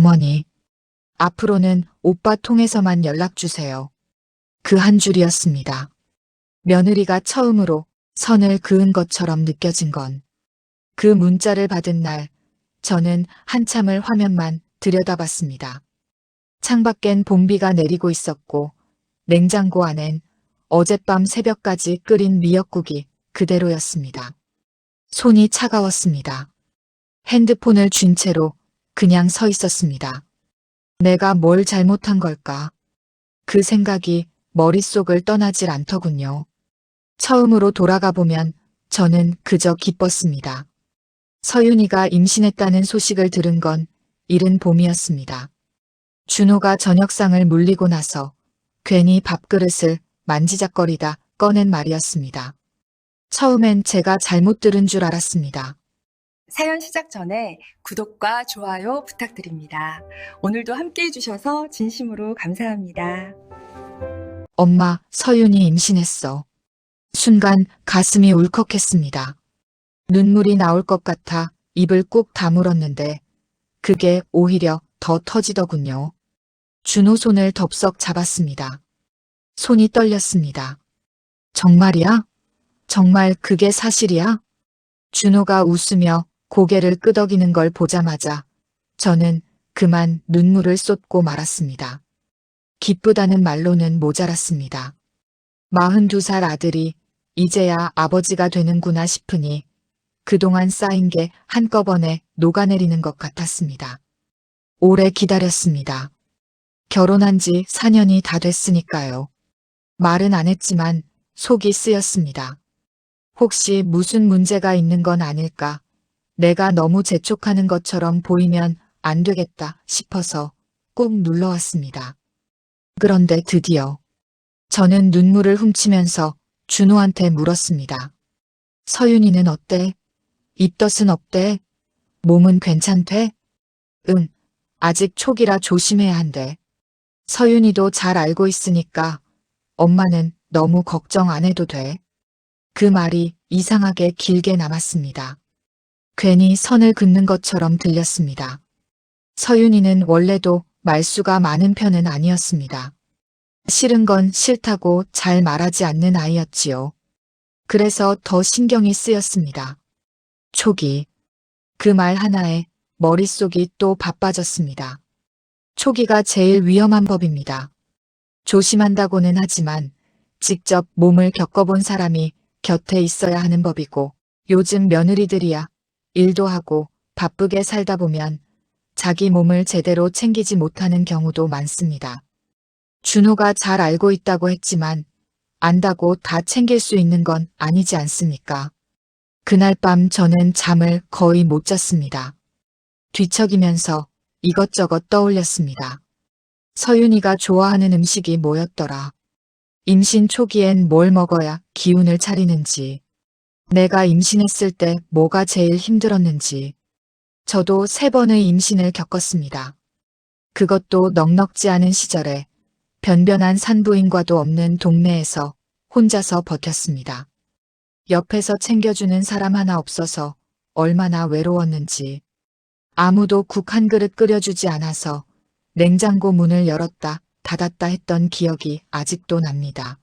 어머니, 앞으로는 오빠 통해서만 연락 주세요. 그 한 줄이었습니다. 며느리가 처음으로 선을 그은 것처럼 느껴진 건 그 문자를 받은 날 저는 한참을 화면만 들여다봤습니다. 창밖엔 봄비가 내리고 있었고 냉장고 안엔 어젯밤 새벽까지 끓인 미역국이 그대로였습니다. 손이 차가웠습니다. 핸드폰을 쥔 채로 그냥 서 있었습니다. 내가 뭘 잘못한 걸까? 그 생각이 머릿속을 떠나질 않더군요. 처음으로 돌아가 보면 저는 그저 기뻤습니다. 서윤이가 임신했다는 소식을 들은 건 이른 봄이었습니다. 준호가 저녁상을 물리고 나서 괜히 밥그릇을 만지작거리다 꺼낸 말이었습니다. 처음엔 제가 잘못 들은 줄 알았습니다. 사연 시작 전에 구독과 좋아요 부탁드립니다. 오늘도 함께 해주셔서 진심으로 감사합니다. 엄마, 서윤이 임신했어. 순간 가슴이 울컥했습니다. 눈물이 나올 것 같아 입을 꾹 다물었는데 그게 오히려 더 터지더군요. 준호 손을 덥석 잡았습니다. 손이 떨렸습니다. 정말이야? 정말 그게 사실이야? 준호가 웃으며 고개를 끄덕이는 걸 보자마자 저는 그만 눈물을 쏟고 말았습니다. 기쁘다는 말로는 모자랐습니다. 42살 아들이 이제야 아버지가 되는구나 싶으니 그동안 쌓인 게 한꺼번에 녹아내리는 것 같았습니다. 오래 기다렸습니다. 결혼한 지 4년이 다 됐으니까요. 말은 안 했지만 속이 쓰였습니다. 혹시 무슨 문제가 있는 건 아닐까? 내가 너무 재촉하는 것처럼 보이면 안 되겠다 싶어서 꾹 눌러왔습니다. 그런데 드디어 저는 눈물을 훔치면서 준호한테 물었습니다. 서윤이는 어때? 입덧은 없대? 몸은 괜찮대? 응, 아직 초기라 조심해야 한대. 서윤이도 잘 알고 있으니까 엄마는 너무 걱정 안 해도 돼. 그 말이 이상하게 길게 남았습니다. 괜히 선을 긋는 것처럼 들렸습니다. 서윤이는 원래도 말수가 많은 편은 아니었습니다. 싫은 건 싫다고 잘 말하지 않는 아이였지요. 그래서 더 신경이 쓰였습니다. 초기. 그 말 하나에 머릿속이 또 바빠졌습니다. 초기가 제일 위험한 법입니다. 조심한다고는 하지만 직접 몸을 겪어본 사람이 곁에 있어야 하는 법이고 요즘 며느리들이야 일도 하고 바쁘게 살다 보면 자기 몸을 제대로 챙기지 못하는 경우도 많습니다. 준호가 잘 알고 있다고 했지만 안다고 다 챙길 수 있는 건 아니지 않습니까? 그날 밤 저는 잠을 거의 못 잤습니다. 뒤척이면서 이것저것 떠올렸습니다. 서윤이가 좋아하는 음식이 뭐였더라? 임신 초기엔 뭘 먹어야 기운을 차리는지, 내가 임신했을 때 뭐가 제일 힘들었는지, 저도 3번의 임신을 겪었습니다. 그것도 넉넉지 않은 시절에 변변한 산부인과도 없는 동네에서 혼자서 버텼습니다. 옆에서 챙겨주는 사람 하나 없어서 얼마나 외로웠는지, 아무도 국 한 그릇 끓여주지 않아서 냉장고 문을 열었다 닫았다 했던 기억이 아직도 납니다.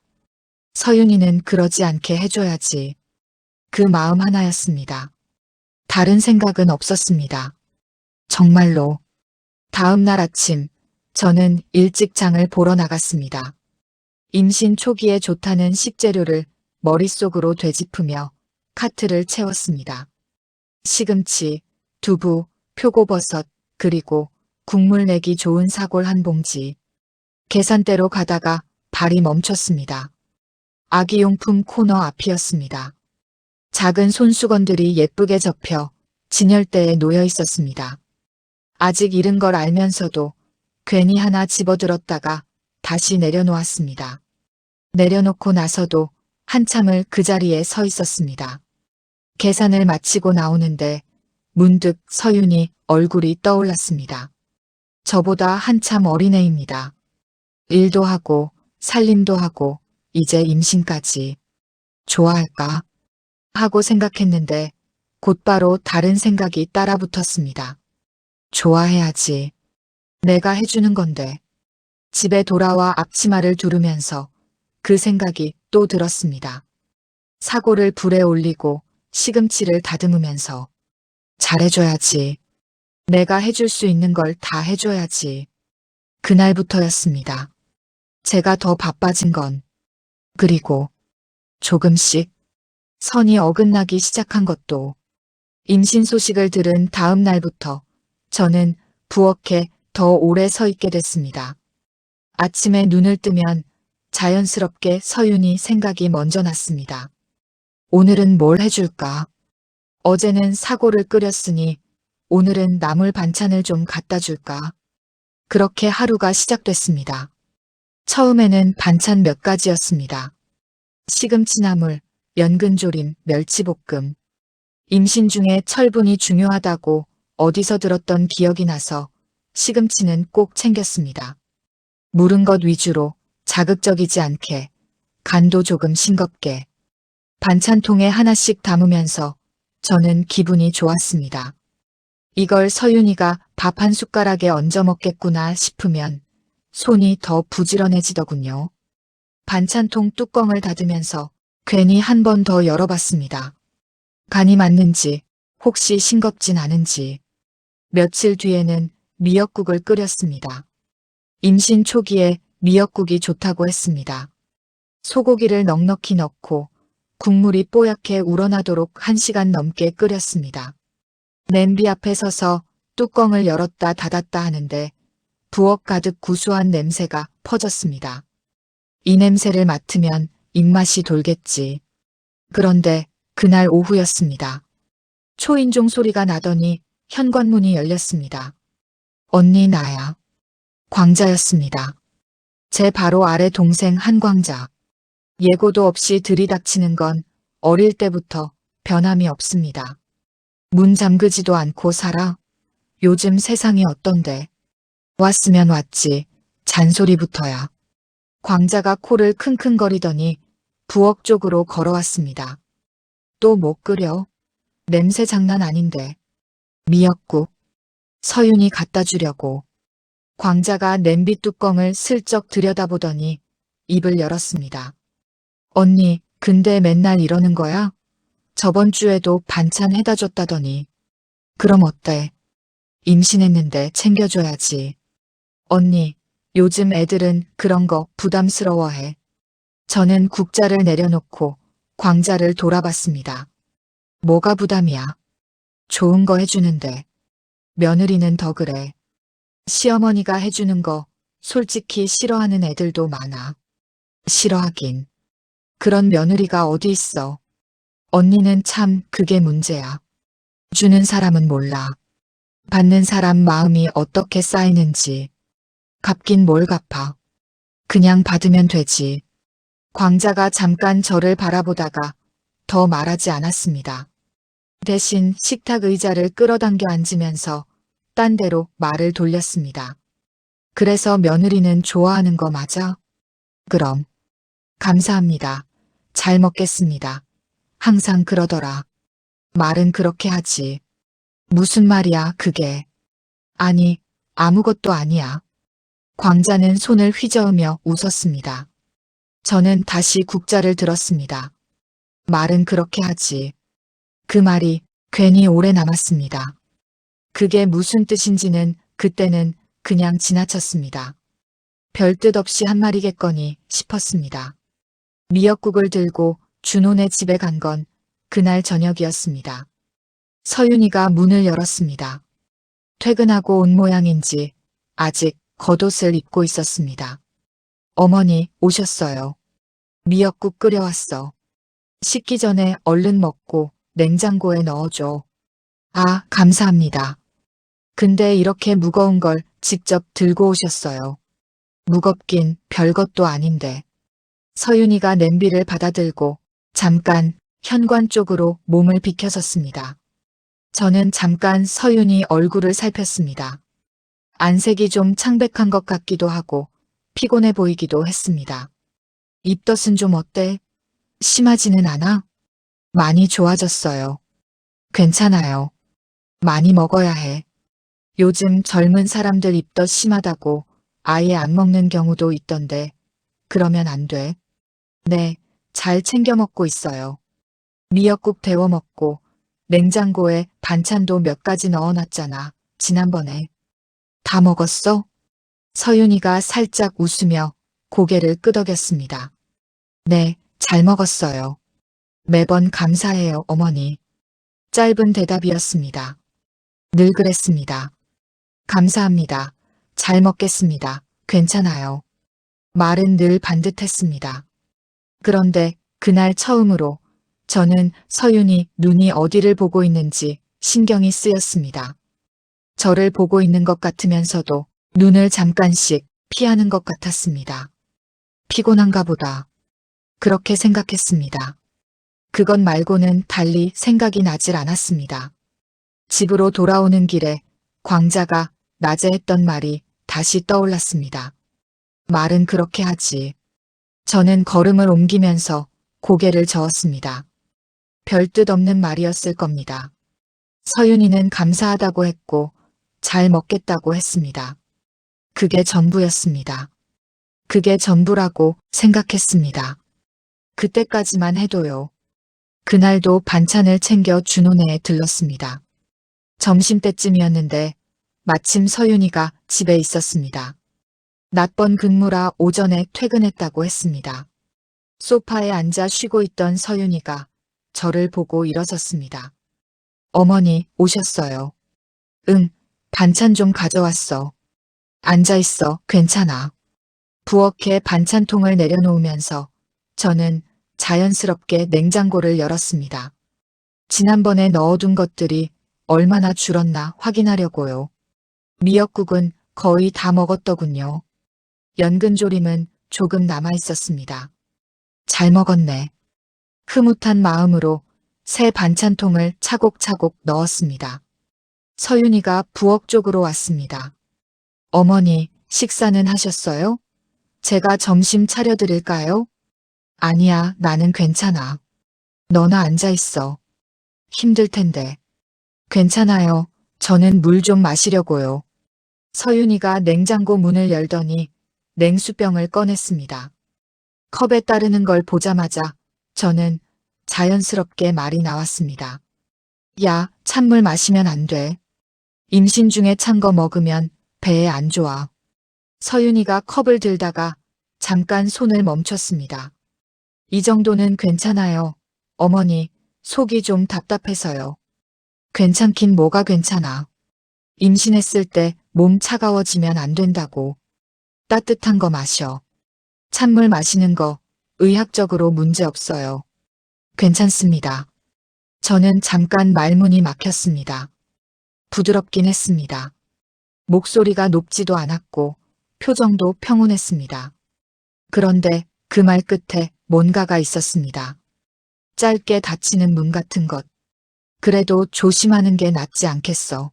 서윤이는 그러지 않게 해줘야지. 그 마음 하나였습니다. 다른 생각은 없었습니다. 정말로. 다음 날 아침 저는 일찍 장을 보러 나갔습니다. 임신 초기에 좋다는 식재료를 머릿속으로 되짚으며 카트를 채웠습니다. 시금치, 두부, 표고버섯, 그리고 국물 내기 좋은 사골 한 봉지. 계산대로 가다가 발이 멈췄습니다. 아기용품 코너 앞이었습니다. 작은 손수건들이 예쁘게 접혀 진열대에 놓여 있었습니다. 아직 이른 걸 알면서도 괜히 하나 집어들었다가 다시 내려놓았습니다. 내려놓고 나서도 한참을 그 자리에 서 있었습니다. 계산을 마치고 나오는데 문득 서윤이 얼굴이 떠올랐습니다. 저보다 한참 어린애입니다. 일도 하고 살림도 하고 이제 임신까지. 좋아할까? 하고 생각했는데 곧바로 다른 생각이 따라붙었습니다. 좋아해야지. 내가 해주는 건데. 집에 돌아와 앞치마를 두르면서 그 생각이 또 들었습니다. 사고를 불에 올리고 시금치를 다듬으면서 잘해줘야지. 내가 해줄 수 있는 걸 다 해줘야지. 그날부터였습니다. 제가 더 바빠진 건, 그리고 조금씩 선이 어긋나기 시작한 것도, 임신 소식을 들은 다음 날부터 저는 부엌에 더 오래 서 있게 됐습니다. 아침에 눈을 뜨면 자연스럽게 서윤이 생각이 먼저 났습니다. 오늘은 뭘 해줄까? 어제는 사고를 끓였으니 오늘은 나물 반찬을 좀 갖다 줄까? 그렇게 하루가 시작됐습니다. 처음에는 반찬 몇 가지였습니다. 시금치나물, 연근조림, 멸치볶음. 임신 중에 철분이 중요하다고 어디서 들었던 기억이 나서 시금치는 꼭 챙겼습니다. 무른 것 위주로 자극적이지 않게, 간도 조금 싱겁게. 반찬통에 하나씩 담으면서 저는 기분이 좋았습니다. 이걸 서윤이가 밥 한 숟가락에 얹어 먹겠구나 싶으면 손이 더 부지런해지더군요. 반찬통 뚜껑을 닫으면서 괜히 한 번 더 열어봤습니다. 간이 맞는지, 혹시 싱겁진 않은지. 며칠 뒤에는 미역국을 끓였습니다. 임신 초기에 미역국이 좋다고 했습니다. 소고기를 넉넉히 넣고 국물이 뽀얗게 우러나도록 1시간 넘게 끓였습니다. 냄비 앞에 서서 뚜껑을 열었다 닫았다 하는데 부엌 가득 구수한 냄새가 퍼졌습니다. 이 냄새를 맡으면 입맛이 돌겠지. 그런데 그날 오후였습니다. 초인종 소리가 나더니 현관문이 열렸습니다. 언니 나야. 광자였습니다. 제 바로 아래 동생 한광자. 예고도 없이 들이닥치는 건 어릴 때부터 변함이 없습니다. 문 잠그지도 않고 살아? 요즘 세상이 어떤데? 왔으면 왔지. 잔소리부터야. 광자가 코를 킁킁거리더니 부엌 쪽으로 걸어왔습니다. 또 뭐 끓여? 냄새 장난 아닌데. 미역국. 서윤이 갖다 주려고. 광자가 냄비 뚜껑을 슬쩍 들여다보더니 입을 열었습니다. 언니, 근데 맨날 이러는 거야? 저번 주에도 반찬 해다 줬다더니. 그럼 어때? 임신했는데 챙겨줘야지. 언니, 요즘 애들은 그런 거 부담스러워해. 저는 국자를 내려놓고 광자를 돌아봤습니다. 뭐가 부담이야? 좋은 거 해주는데. 며느리는 더 그래. 시어머니가 해주는 거 솔직히 싫어하는 애들도 많아. 싫어하긴. 그런 며느리가 어디 있어. 언니는 참 그게 문제야. 주는 사람은 몰라. 받는 사람 마음이 어떻게 쌓이는지. 갚긴 뭘 갚아. 그냥 받으면 되지. 광자가 잠깐 저를 바라보다가 더 말하지 않았습니다. 대신 식탁 의자를 끌어당겨 앉으면서 딴 데로 말을 돌렸습니다. 그래서 며느리는 좋아하는 거 맞아? 그럼. 감사합니다. 잘 먹겠습니다. 항상 그러더라. 말은 그렇게 하지. 무슨 말이야, 그게. 아니, 아무것도 아니야. 광자는 손을 휘저으며 웃었습니다. 저는 다시 국자를 들었습니다. 말은 그렇게 하지. 그 말이 괜히 오래 남았습니다. 그게 무슨 뜻인지는 그때는 그냥 지나쳤습니다. 별 뜻 없이 한 말이겠거니 싶었습니다. 미역국을 들고 준호네 집에 간 건 그날 저녁이었습니다. 서윤이가 문을 열었습니다. 퇴근하고 온 모양인지 아직 겉옷을 입고 있었습니다. 어머니 오셨어요. 미역국 끓여왔어. 식기 전에 얼른 먹고 냉장고에 넣어줘. 아, 감사합니다. 근데 이렇게 무거운 걸 직접 들고 오셨어요. 무겁긴 별것도 아닌데. 서윤이가 냄비를 받아들고 잠깐 현관 쪽으로 몸을 비켜섰습니다. 저는 잠깐 서윤이 얼굴을 살폈습니다. 안색이 좀 창백한 것 같기도 하고 피곤해 보이기도 했습니다. 입덧은 좀 어때? 심하지는 않아? 많이 좋아졌어요. 괜찮아요. 많이 먹어야 해. 요즘 젊은 사람들 입덧 심하다고 아예 안 먹는 경우도 있던데 그러면 안 돼. 네, 잘 챙겨 먹고 있어요. 미역국 데워 먹고 냉장고에 반찬도 몇 가지 넣어놨잖아. 지난번에. 다 먹었어? 서윤이가 살짝 웃으며 고개를 끄덕였습니다. 네, 잘 먹었어요. 매번 감사해요, 어머니. 짧은 대답이었습니다. 늘 그랬습니다. 감사합니다. 잘 먹겠습니다. 괜찮아요. 말은 늘 반듯했습니다. 그런데 그날 처음으로 저는 서윤이 눈이 어디를 보고 있는지 신경이 쓰였습니다. 저를 보고 있는 것 같으면서도 눈을 잠깐씩 피하는 것 같았습니다. 피곤한가 보다. 그렇게 생각했습니다. 그것 말고는 달리 생각이 나질 않았습니다. 집으로 돌아오는 길에 광자가 낮에 했던 말이 다시 떠올랐습니다. 말은 그렇게 하지. 저는 걸음을 옮기면서 고개를 저었습니다. 별뜻 없는 말이었을 겁니다. 서윤이는 감사하다고 했고 잘 먹겠다고 했습니다. 그게 전부였습니다. 그게 전부라고 생각했습니다. 그때까지만 해도요. 그날도 반찬을 챙겨 준호네에 들렀습니다. 점심때쯤이었는데 마침 서윤이가 집에 있었습니다. 낮번 근무라 오전에 퇴근했다고 했습니다. 소파에 앉아 쉬고 있던 서윤이가 저를 보고 일어섰습니다. 어머니 오셨어요. 응, 반찬 좀 가져왔어. 앉아있어, 괜찮아. 부엌에 반찬통을 내려놓으면서 저는 자연스럽게 냉장고를 열었습니다. 지난번에 넣어둔 것들이 얼마나 줄었나 확인하려고요. 미역국은 거의 다 먹었더군요. 연근조림은 조금 남아있었습니다. 잘 먹었네. 흐뭇한 마음으로 새 반찬통을 차곡차곡 넣었습니다. 서윤이가 부엌 쪽으로 왔습니다. 어머니, 식사는 하셨어요? 제가 점심 차려드릴까요? 아니야, 나는 괜찮아. 너나 앉아있어. 힘들 텐데. 괜찮아요. 저는 물 좀 마시려고요. 서윤이가 냉장고 문을 열더니 냉수병을 꺼냈습니다. 컵에 따르는 걸 보자마자 저는 자연스럽게 말이 나왔습니다. 야, 찬물 마시면 안 돼. 임신 중에 찬 거 먹으면 배에 안 좋아. 서윤이가 컵을 들다가 잠깐 손을 멈췄습니다. 이 정도는 괜찮아요. 어머니, 속이 좀 답답해서요. 괜찮긴 뭐가 괜찮아. 임신했을 때 몸 차가워지면 안 된다고. 따뜻한 거 마셔. 찬물 마시는 거 의학적으로 문제 없어요. 괜찮습니다. 저는 잠깐 말문이 막혔습니다. 부드럽긴 했습니다. 목소리가 높지도 않았고 표정도 평온했습니다. 그런데 그 말 끝에 뭔가가 있었습니다. 짧게 닫히는 문 같은 것. 그래도 조심하는 게 낫지 않겠어.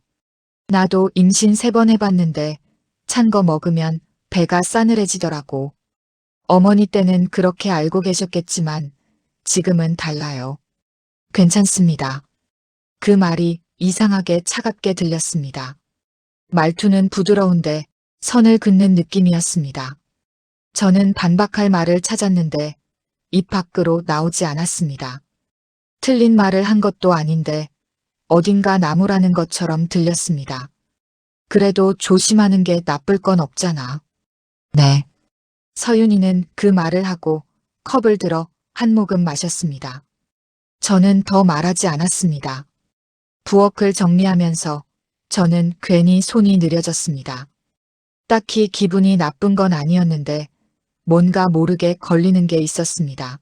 나도 임신 3번 해봤는데 찬 거 먹으면 배가 싸늘해지더라고. 어머니 때는 그렇게 알고 계셨겠지만 지금은 달라요. 괜찮습니다. 그 말이 이상하게 차갑게 들렸습니다. 말투는 부드러운데 선을 긋는 느낌이었습니다. 저는 반박할 말을 찾았는데 입 밖으로 나오지 않았습니다. 틀린 말을 한 것도 아닌데 어딘가 나무라는 것처럼 들렸습니다. 그래도 조심하는 게 나쁠 건 없잖아. 네. 서윤이는 그 말을 하고 컵을 들어 한 모금 마셨습니다. 저는 더 말하지 않았습니다. 부엌을 정리하면서 저는 괜히 손이 느려졌습니다. 딱히 기분이 나쁜 건 아니었는데 뭔가 모르게 걸리는 게 있었습니다.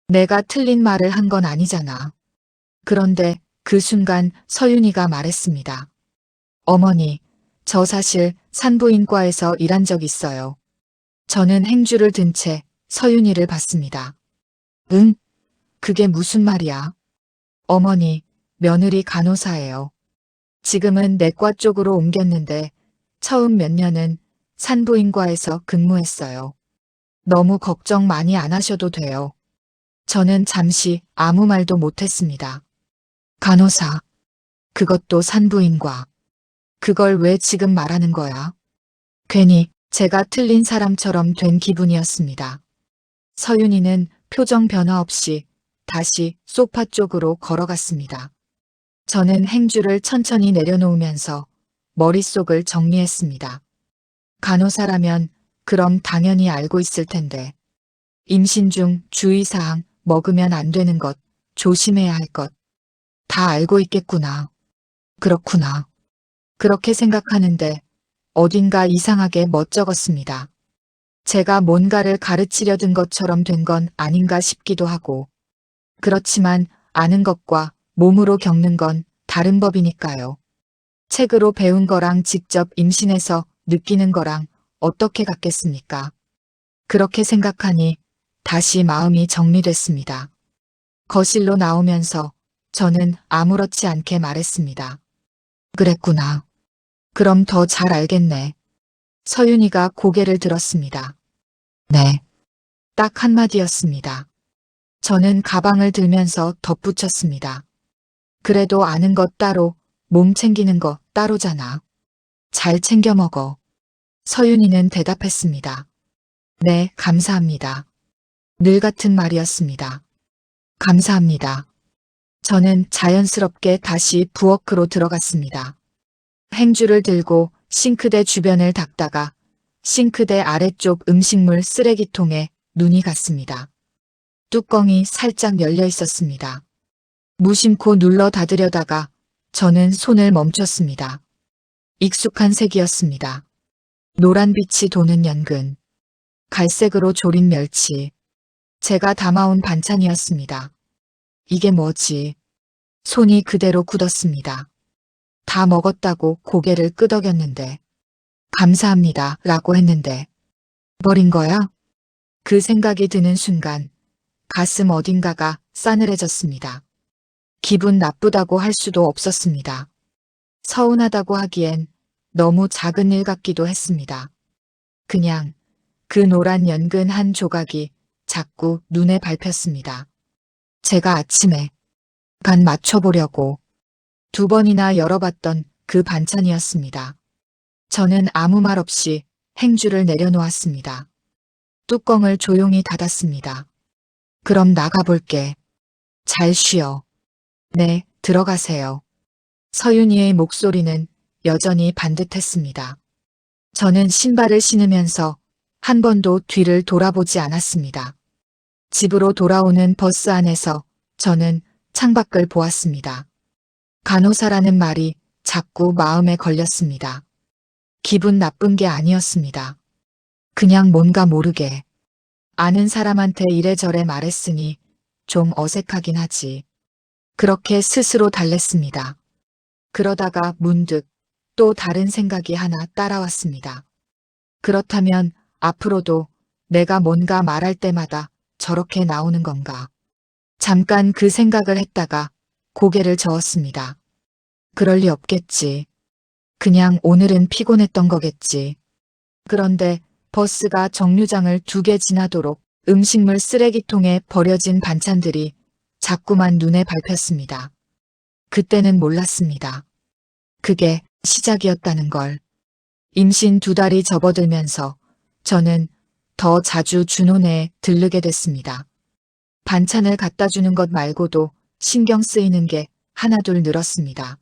내가 틀린 말을 한 건 아니잖아. 그런데 그 순간 서윤이가 말했습니다. 어머니, 저 사실 산부인과에서 일한 적 있어요. 저는 행주를 든 채 서윤이를 봤습니다. 응? 그게 무슨 말이야? 어머니, 며느리 간호사예요. 지금은 내과 쪽으로 옮겼는데 처음 몇 년은 산부인과에서 근무했어요. 너무 걱정 많이 안 하셔도 돼요. 저는 잠시 아무 말도 못했습니다. 간호사. 그것도 산부인과. 그걸 왜 지금 말하는 거야? 괜히 제가 틀린 사람처럼 된 기분이었습니다. 서윤이는 표정 변화 없이 다시 소파 쪽으로 걸어갔습니다. 저는 행주를 천천히 내려놓으면서 머릿속을 정리했습니다. 간호사라면 그럼 당연히 알고 있을 텐데. 임신 중 주의사항, 먹으면 안 되는 것, 조심해야 할 것. 다 알고 있겠구나. 그렇구나. 그렇게 생각하는데 어딘가 이상하게 멋쩍었습니다. 제가 뭔가를 가르치려 든 것처럼 된 건 아닌가 싶기도 하고. 그렇지만 아는 것과 몸으로 겪는 건 다른 법이니까요. 책으로 배운 거랑 직접 임신해서 느끼는 거랑 어떻게 같겠습니까? 그렇게 생각하니 다시 마음이 정리됐습니다. 거실로 나오면서 저는 아무렇지 않게 말했습니다. 그랬구나. 그럼 더 잘 알겠네. 서윤이가 고개를 들었습니다. 네. 딱 한마디였습니다. 저는 가방을 들면서 덧붙였습니다. 그래도 아는 것 따로, 몸 챙기는 거 따로잖아. 잘 챙겨 먹어. 서윤이는 대답했습니다. 네, 감사합니다. 늘 같은 말이었습니다. 감사합니다. 저는 자연스럽게 다시 부엌으로 들어갔습니다. 행주를 들고 싱크대 주변을 닦다가 싱크대 아래쪽 음식물 쓰레기통에 눈이 갔습니다. 뚜껑이 살짝 열려 있었습니다. 무심코 눌러 닫으려다가 저는 손을 멈췄습니다. 익숙한 색이었습니다. 노란빛이 도는 연근, 갈색으로 조린 멸치, 제가 담아온 반찬이었습니다. 이게 뭐지? 손이 그대로 굳었습니다. 다 먹었다고 고개를 끄덕였는데, 감사합니다 라고 했는데, 버린 거야? 그 생각이 드는 순간, 가슴 어딘가가 싸늘해졌습니다. 기분 나쁘다고 할 수도 없었습니다. 서운하다고 하기엔 너무 작은 일 같기도 했습니다. 그냥 그 노란 연근 한 조각이 자꾸 눈에 밟혔습니다. 제가 아침에 간 맞춰보려고 2번이나 열어봤던 그 반찬이었습니다. 저는 아무 말 없이 행주를 내려놓았습니다. 뚜껑을 조용히 닫았습니다. 그럼 나가볼게. 잘 쉬어. 네, 들어가세요. 서윤이의 목소리는 여전히 반듯했습니다. 저는 신발을 신으면서 한 번도 뒤를 돌아보지 않았습니다. 집으로 돌아오는 버스 안에서 저는 창밖을 보았습니다. 간호사라는 말이 자꾸 마음에 걸렸습니다. 기분 나쁜 게 아니었습니다. 그냥 뭔가 모르게 아는 사람한테 이래저래 말했으니 좀 어색하긴 하지. 그렇게 스스로 달랬습니다. 그러다가 문득 또 다른 생각이 하나 따라왔습니다. 그렇다면 앞으로도 내가 뭔가 말할 때마다 저렇게 나오는 건가? 잠깐 그 생각을 했다가 고개를 저었습니다. 그럴 리 없겠지. 그냥 오늘은 피곤했던 거겠지. 그런데 버스가 정류장을 2개 지나도록 음식물 쓰레기통에 버려진 반찬들이 자꾸만 눈에 밟혔습니다. 그때는 몰랐습니다. 그게 시작이었다는 걸. 임신 2달이 접어들면서 저는 더 자주 준호네에 들르게 됐습니다. 반찬을 갖다 주는 것 말고도 신경 쓰이는 게 하나둘 늘었습니다.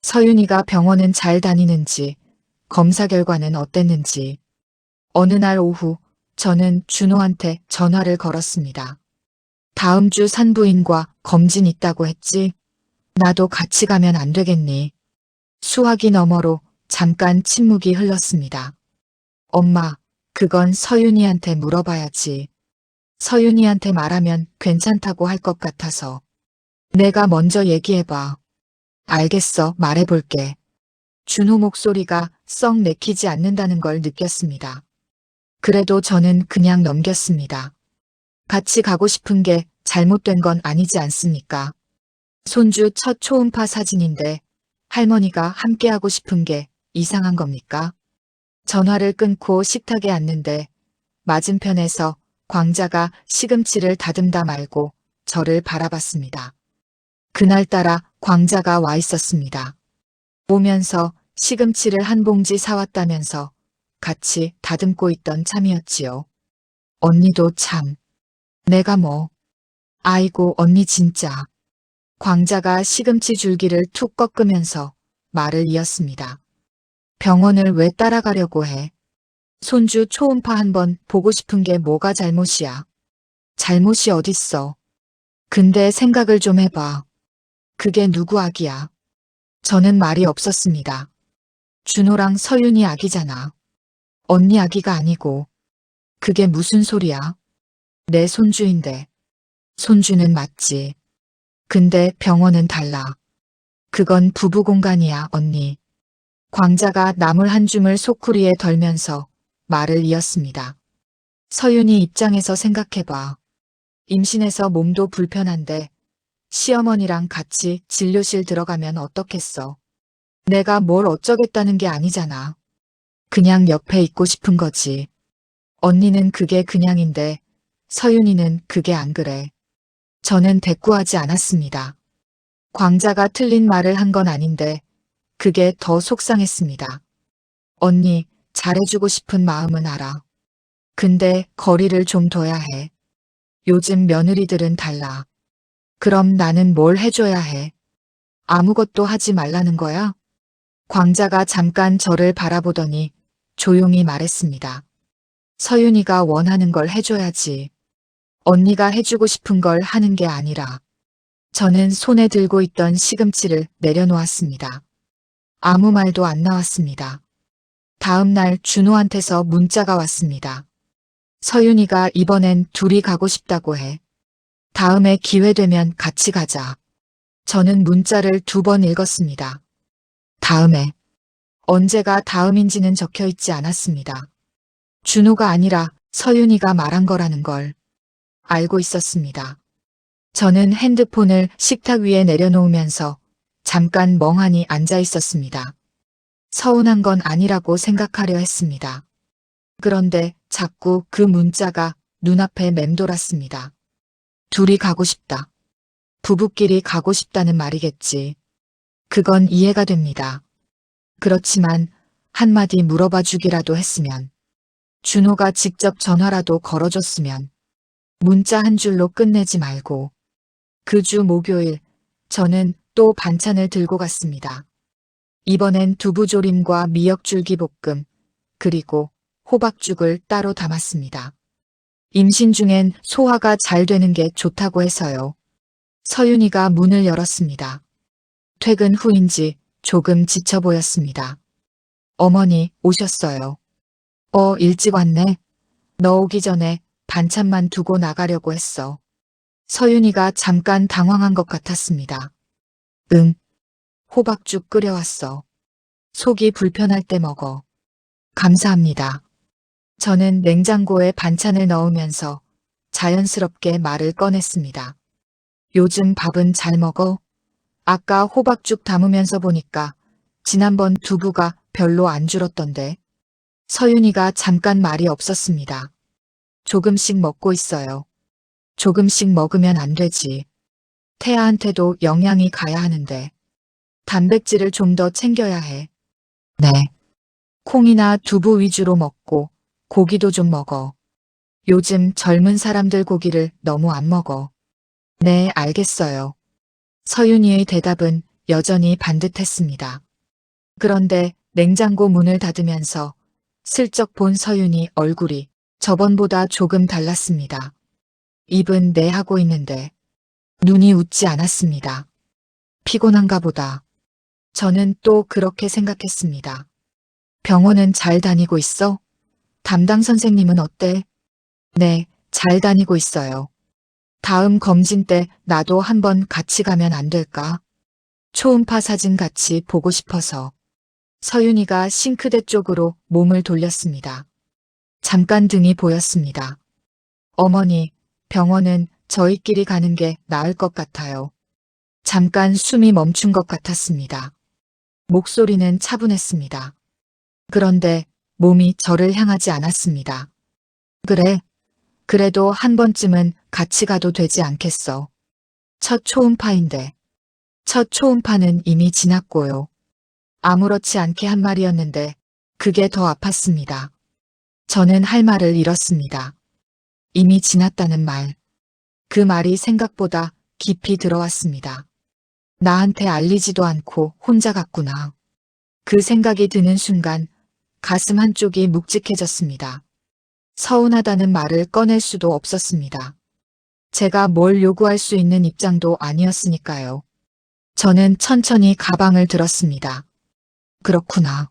서윤이가 병원은 잘 다니는지, 검사 결과는 어땠는지. 어느 날 오후 저는 준호한테 전화를 걸었습니다. 다음 주 산부인과 검진 있다고 했지? 나도 같이 가면 안 되겠니? 수화기 너머로 잠깐 침묵이 흘렀습니다. 엄마, 그건 서윤이한테 물어봐야지. 서윤이한테 말하면 괜찮다고 할 것 같아서. 내가 먼저 얘기해봐. 알겠어, 말해볼게. 준호 목소리가 썩 내키지 않는다는 걸 느꼈습니다. 그래도 저는 그냥 넘겼습니다. 같이 가고 싶은 게 잘못된 건 아니지 않습니까? 손주 첫 초음파 사진인데 할머니가 함께하고 싶은 게 이상한 겁니까? 전화를 끊고 식탁에 앉는데 맞은편에서 광자가 시금치를 다듬다 말고 저를 바라봤습니다. 그날따라 광자가 와 있었습니다. 오면서 시금치를 한 봉지 사왔다면서 같이 다듬고 있던 참이었지요. 언니도 참. 내가 뭐. 아이고 언니 진짜. 광자가 시금치 줄기를 툭 꺾으면서 말을 이었습니다. 병원을 왜 따라가려고 해? 손주 초음파 한번 보고 싶은 게 뭐가 잘못이야? 잘못이 어딨어. 근데 생각을 좀 해봐. 그게 누구 아기야? 저는 말이 없었습니다. 준호랑 서윤이 아기잖아. 언니 아기가 아니고. 그게 무슨 소리야? 내 손주인데. 손주는 맞지. 근데 병원은 달라. 그건 부부 공간이야, 언니. 광자가 나물 한 줌을 소쿠리에 덜면서 말을 이었습니다. 서윤이 입장에서 생각해봐. 임신해서 몸도 불편한데 시어머니랑 같이 진료실 들어가면 어떻겠어. 내가 뭘 어쩌겠다는 게 아니잖아. 그냥 옆에 있고 싶은 거지. 언니는 그게 그냥인데 서윤이는 그게 안 그래. 저는 대꾸하지 않았습니다. 광자가 틀린 말을 한 건 아닌데 그게 더 속상했습니다. 언니, 잘해주고 싶은 마음은 알아. 근데 거리를 좀 둬야 해. 요즘 며느리들은 달라. 그럼 나는 뭘 해줘야 해? 아무것도 하지 말라는 거야? 광자가 잠깐 저를 바라보더니 조용히 말했습니다. 서윤이가 원하는 걸 해줘야지. 언니가 해주고 싶은 걸 하는 게 아니라. 저는 손에 들고 있던 시금치를 내려놓았습니다. 아무 말도 안 나왔습니다. 다음 날 준호한테서 문자가 왔습니다. 서윤이가 이번엔 둘이 가고 싶다고 해. 다음에 기회 되면 같이 가자. 저는 문자를 2번 읽었습니다. 다음에. 언제가 다음인지는 적혀 있지 않았습니다. 준호가 아니라 서윤이가 말한 거라는 걸 알고 있었습니다. 저는 핸드폰을 식탁 위에 내려놓으면서 잠깐 멍하니 앉아 있었습니다. 서운한 건 아니라고 생각하려 했습니다. 그런데 자꾸 그 문자가 눈앞에 맴돌았습니다. 둘이 가고 싶다. 부부끼리 가고 싶다는 말이겠지. 그건 이해가 됩니다. 그렇지만 한마디 물어봐 주기라도 했으면. 준호가 직접 전화라도 걸어줬으면. 문자 한 줄로 끝내지 말고. 그 주 목요일 저는 또 반찬을 들고 갔습니다. 이번엔 두부조림과 미역줄기 볶음, 그리고 호박죽을 따로 담았습니다. 임신 중엔 소화가 잘 되는 게 좋다고 해서요. 서윤이가 문을 열었습니다. 퇴근 후인지 조금 지쳐 보였습니다. 어머니 오셨어요. 일찍 왔네. 너 오기 전에 반찬만 두고 나가려고 했어. 서윤이가 잠깐 당황한 것 같았습니다. 응. 호박죽 끓여왔어. 속이 불편할 때 먹어. 감사합니다. 저는 냉장고에 반찬을 넣으면서 자연스럽게 말을 꺼냈습니다. 요즘 밥은 잘 먹어? 아까 호박죽 담으면서 보니까 지난번 두부가 별로 안 줄었던데. 서윤이가 잠깐 말이 없었습니다. 조금씩 먹고 있어요. 조금씩 먹으면 안 되지. 태아한테도 영양이 가야 하는데. 단백질을 좀 더 챙겨야 해. 네. 콩이나 두부 위주로 먹고 고기도 좀 먹어. 요즘 젊은 사람들 고기를 너무 안 먹어. 네, 알겠어요. 서윤이의 대답은 여전히 반듯했습니다. 그런데 냉장고 문을 닫으면서 슬쩍 본 서윤이 얼굴이 저번보다 조금 달랐습니다. 입은 네 하고 있는데 눈이 웃지 않았습니다. 피곤한가 보다. 저는 또 그렇게 생각했습니다. 병원은 잘 다니고 있어? 담당 선생님은 어때? 네, 잘 다니고 있어요. 다음 검진 때 나도 한번 같이 가면 안 될까? 초음파 사진 같이 보고 싶어서. 서윤이가 싱크대 쪽으로 몸을 돌렸습니다. 잠깐 등이 보였습니다. 어머니, 병원은 저희끼리 가는 게 나을 것 같아요. 잠깐 숨이 멈춘 것 같았습니다. 목소리는 차분했습니다. 그런데 몸이 저를 향하지 않았습니다. 그래. 그래도 한 번쯤은 같이 가도 되지 않겠어. 첫 초음파인데. 첫 초음파는 이미 지났고요. 아무렇지 않게 한 말이었는데 그게 더 아팠습니다. 저는 할 말을 잃었습니다. 이미 지났다는 말. 그 말이 생각보다 깊이 들어왔습니다. 나한테 알리지도 않고 혼자 갔구나. 그 생각이 드는 순간 가슴 한쪽이 묵직해졌습니다. 서운하다는 말을 꺼낼 수도 없었습니다. 제가 뭘 요구할 수 있는 입장도 아니었으니까요. 저는 천천히 가방을 들었습니다. 그렇구나.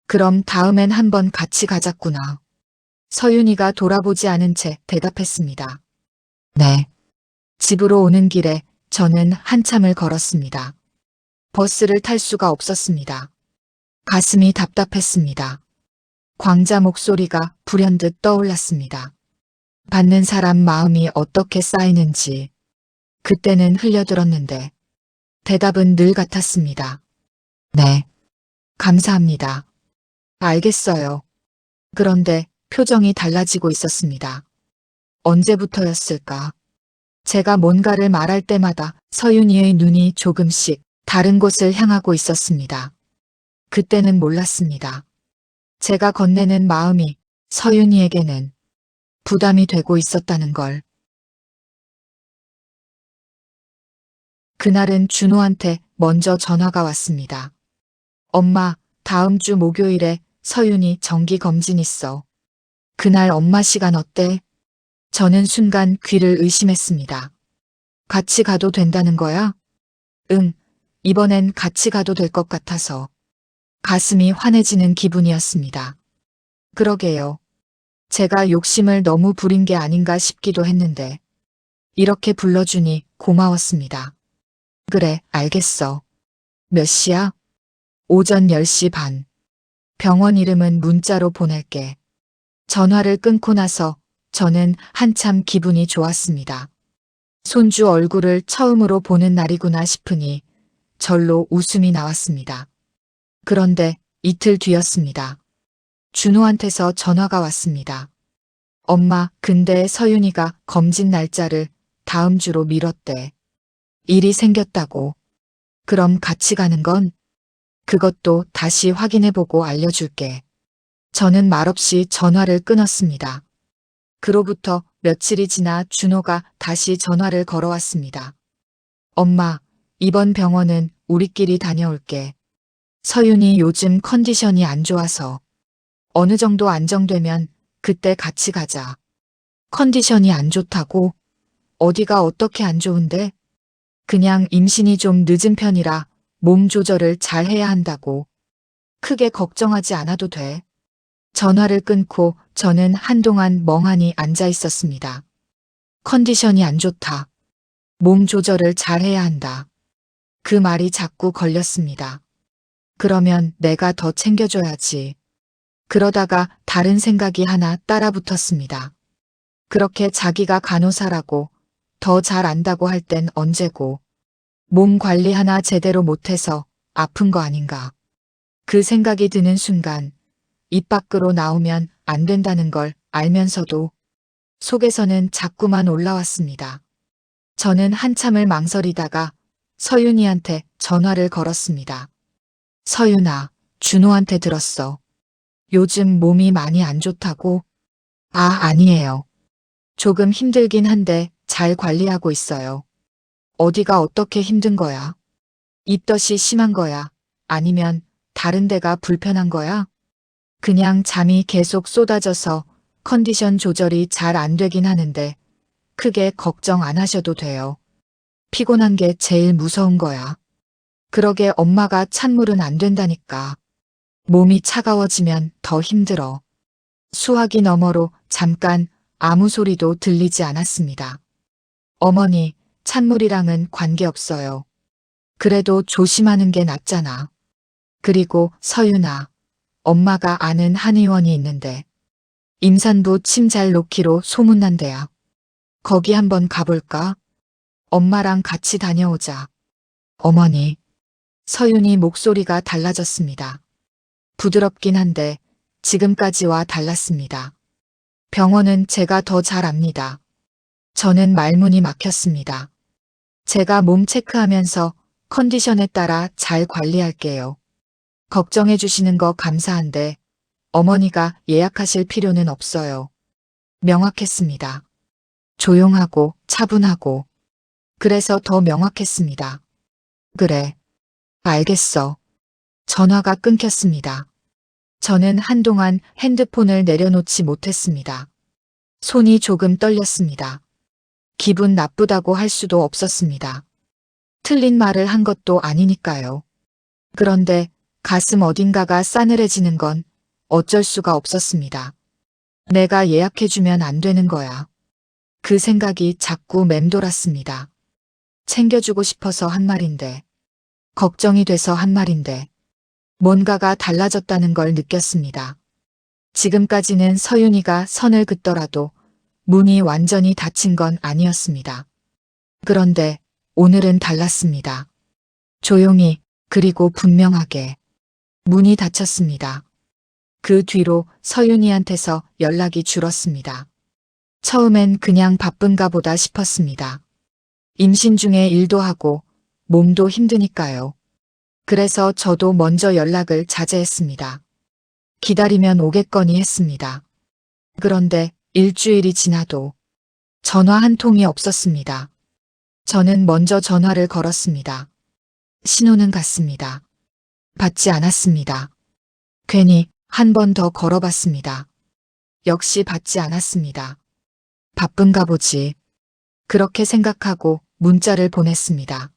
그럼 다음엔 한번 같이 가자꾸나. 서윤이가 돌아보지 않은 채 대답했습니다. 네. 집으로 오는 길에 저는 한참을 걸었습니다. 버스를 탈 수가 없었습니다. 가슴이 답답했습니다. 광자 목소리가 불현듯 떠올랐습니다. 받는 사람 마음이 어떻게 쌓이는지 그때는 흘려들었는데 대답은 늘 같았습니다. 네. 감사합니다. 알겠어요. 그런데 표정이 달라지고 있었습니다. 언제부터였을까? 제가 뭔가를 말할 때마다 서윤이의 눈이 조금씩 다른 곳을 향하고 있었습니다. 그때는 몰랐습니다. 제가 건네는 마음이 서윤이에게는 부담이 되고 있었다는 걸. 그날은 준호한테 먼저 전화가 왔습니다. 엄마, 다음 주 목요일에 서윤이 정기검진 있어. 그날 엄마 시간 어때? 저는 순간 귀를 의심했습니다. 같이 가도 된다는 거야? 응, 이번엔 같이 가도 될 것 같아서. 가슴이 환해지는 기분이었습니다. 그러게요. 제가 욕심을 너무 부린 게 아닌가 싶기도 했는데 이렇게 불러주니 고마웠습니다. 그래, 알겠어. 몇 시야? 오전 10시 반. 병원 이름은 문자로 보낼게. 전화를 끊고 나서 저는 한참 기분이 좋았습니다. 손주 얼굴을 처음으로 보는 날이구나 싶으니 절로 웃음이 나왔습니다. 그런데 이틀 뒤였습니다. 준호한테서 전화가 왔습니다. 엄마, 근데 서윤이가 검진 날짜를 다음 주로 미뤘대. 일이 생겼다고. 그럼 같이 가는 건? 그것도 다시 확인해보고 알려줄게. 저는 말없이 전화를 끊었습니다. 그로부터 며칠이 지나 준호가 다시 전화를 걸어왔습니다. 엄마, 이번 병원은 우리끼리 다녀올게. 서윤이 요즘 컨디션이 안 좋아서 어느 정도 안정되면 그때 같이 가자. 컨디션이 안 좋다고? 어디가 어떻게 안 좋은데? 그냥 임신이 좀 늦은 편이라 몸 조절을 잘 해야 한다고. 크게 걱정하지 않아도 돼. 전화를 끊고 저는 한동안 멍하니 앉아 있었습니다. 컨디션이 안 좋다. 몸 조절을 잘 해야 한다. 그 말이 자꾸 걸렸습니다. 그러면 내가 더 챙겨줘야지. 그러다가 다른 생각이 하나 따라 붙었습니다. 그렇게 자기가 간호사라고 더 잘 안다고 할 땐 언제고 몸 관리 하나 제대로 못해서 아픈 거 아닌가. 그 생각이 드는 순간 입 밖으로 나오면 안 된다는 걸 알면서도 속에서는 자꾸만 올라왔습니다. 저는 한참을 망설이다가 서윤이한테 전화를 걸었습니다. 서윤아, 준호한테 들었어. 요즘 몸이 많이 안 좋다고? 아니에요. 조금 힘들긴 한데 잘 관리하고 있어요. 어디가 어떻게 힘든 거야? 입덧이 심한 거야? 아니면 다른 데가 불편한 거야? 그냥 잠이 계속 쏟아져서 컨디션 조절이 잘 안 되긴 하는데 크게 걱정 안 하셔도 돼요. 피곤한 게 제일 무서운 거야. 그러게 엄마가 찬물은 안 된다니까. 몸이 차가워지면 더 힘들어. 수화기 너머로 잠깐 아무 소리도 들리지 않았습니다. 어머니, 찬물이랑은 관계없어요. 그래도 조심하는 게 낫잖아. 그리고 서윤아, 엄마가 아는 한의원이 있는데 임산부 침 잘 놓기로 소문난 데야. 거기 한번 가볼까? 엄마랑 같이 다녀오자. 어머니, 서윤이 목소리가 달라졌습니다. 부드럽긴 한데 지금까지와 달랐습니다. 병원은 제가 더 잘 압니다. 저는 말문이 막혔습니다. 제가 몸 체크하면서 컨디션에 따라 잘 관리할게요. 걱정해 주시는 거 감사한데 어머니가 예약하실 필요는 없어요. 명확했습니다. 조용하고 차분하고. 그래서 더 명확했습니다. 그래. 알겠어. 전화가 끊겼습니다. 저는 한동안 핸드폰을 내려놓지 못했습니다. 손이 조금 떨렸습니다. 기분 나쁘다고 할 수도 없었습니다. 틀린 말을 한 것도 아니니까요. 그런데 가슴 어딘가가 싸늘해지는 건 어쩔 수가 없었습니다. 내가 예약해주면 안 되는 거야. 그 생각이 자꾸 맴돌았습니다. 챙겨주고 싶어서 한 말인데, 걱정이 돼서 한 말인데, 뭔가가 달라졌다는 걸 느꼈습니다. 지금까지는 서윤이가 선을 긋더라도 문이 완전히 닫힌 건 아니었습니다. 그런데 오늘은 달랐습니다. 조용히, 그리고 분명하게 문이 닫혔습니다. 그 뒤로 서윤이한테서 연락이 줄었습니다. 처음엔 그냥 바쁜가 보다 싶었습니다. 임신 중에 일도 하고 몸도 힘드니까요. 그래서 저도 먼저 연락을 자제했습니다. 기다리면 오겠거니 했습니다. 그런데 일주일이 지나도 전화 한 통이 없었습니다. 저는 먼저 전화를 걸었습니다. 신호는 갔습니다. 받지 않았습니다. 괜히 한 번 더 걸어봤습니다. 역시 받지 않았습니다. 바쁜가 보지. 그렇게 생각하고 문자를 보냈습니다.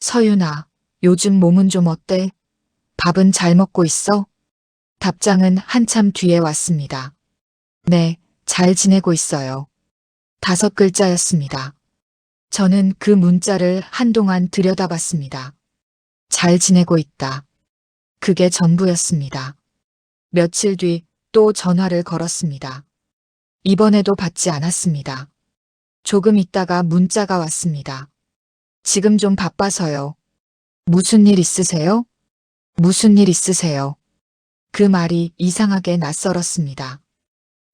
서윤아, 요즘 몸은 좀 어때? 밥은 잘 먹고 있어? 답장은 한참 뒤에 왔습니다. 네, 잘 지내고 있어요. 5글자였습니다. 저는 그 문자를 한동안 들여다봤습니다. 잘 지내고 있다. 그게 전부였습니다. 며칠 뒤 또 전화를 걸었습니다. 이번에도 받지 않았습니다. 조금 있다가 문자가 왔습니다. 지금 좀 바빠서요. 무슨 일 있으세요? 무슨 일 있으세요? 그 말이 이상하게 낯설었습니다.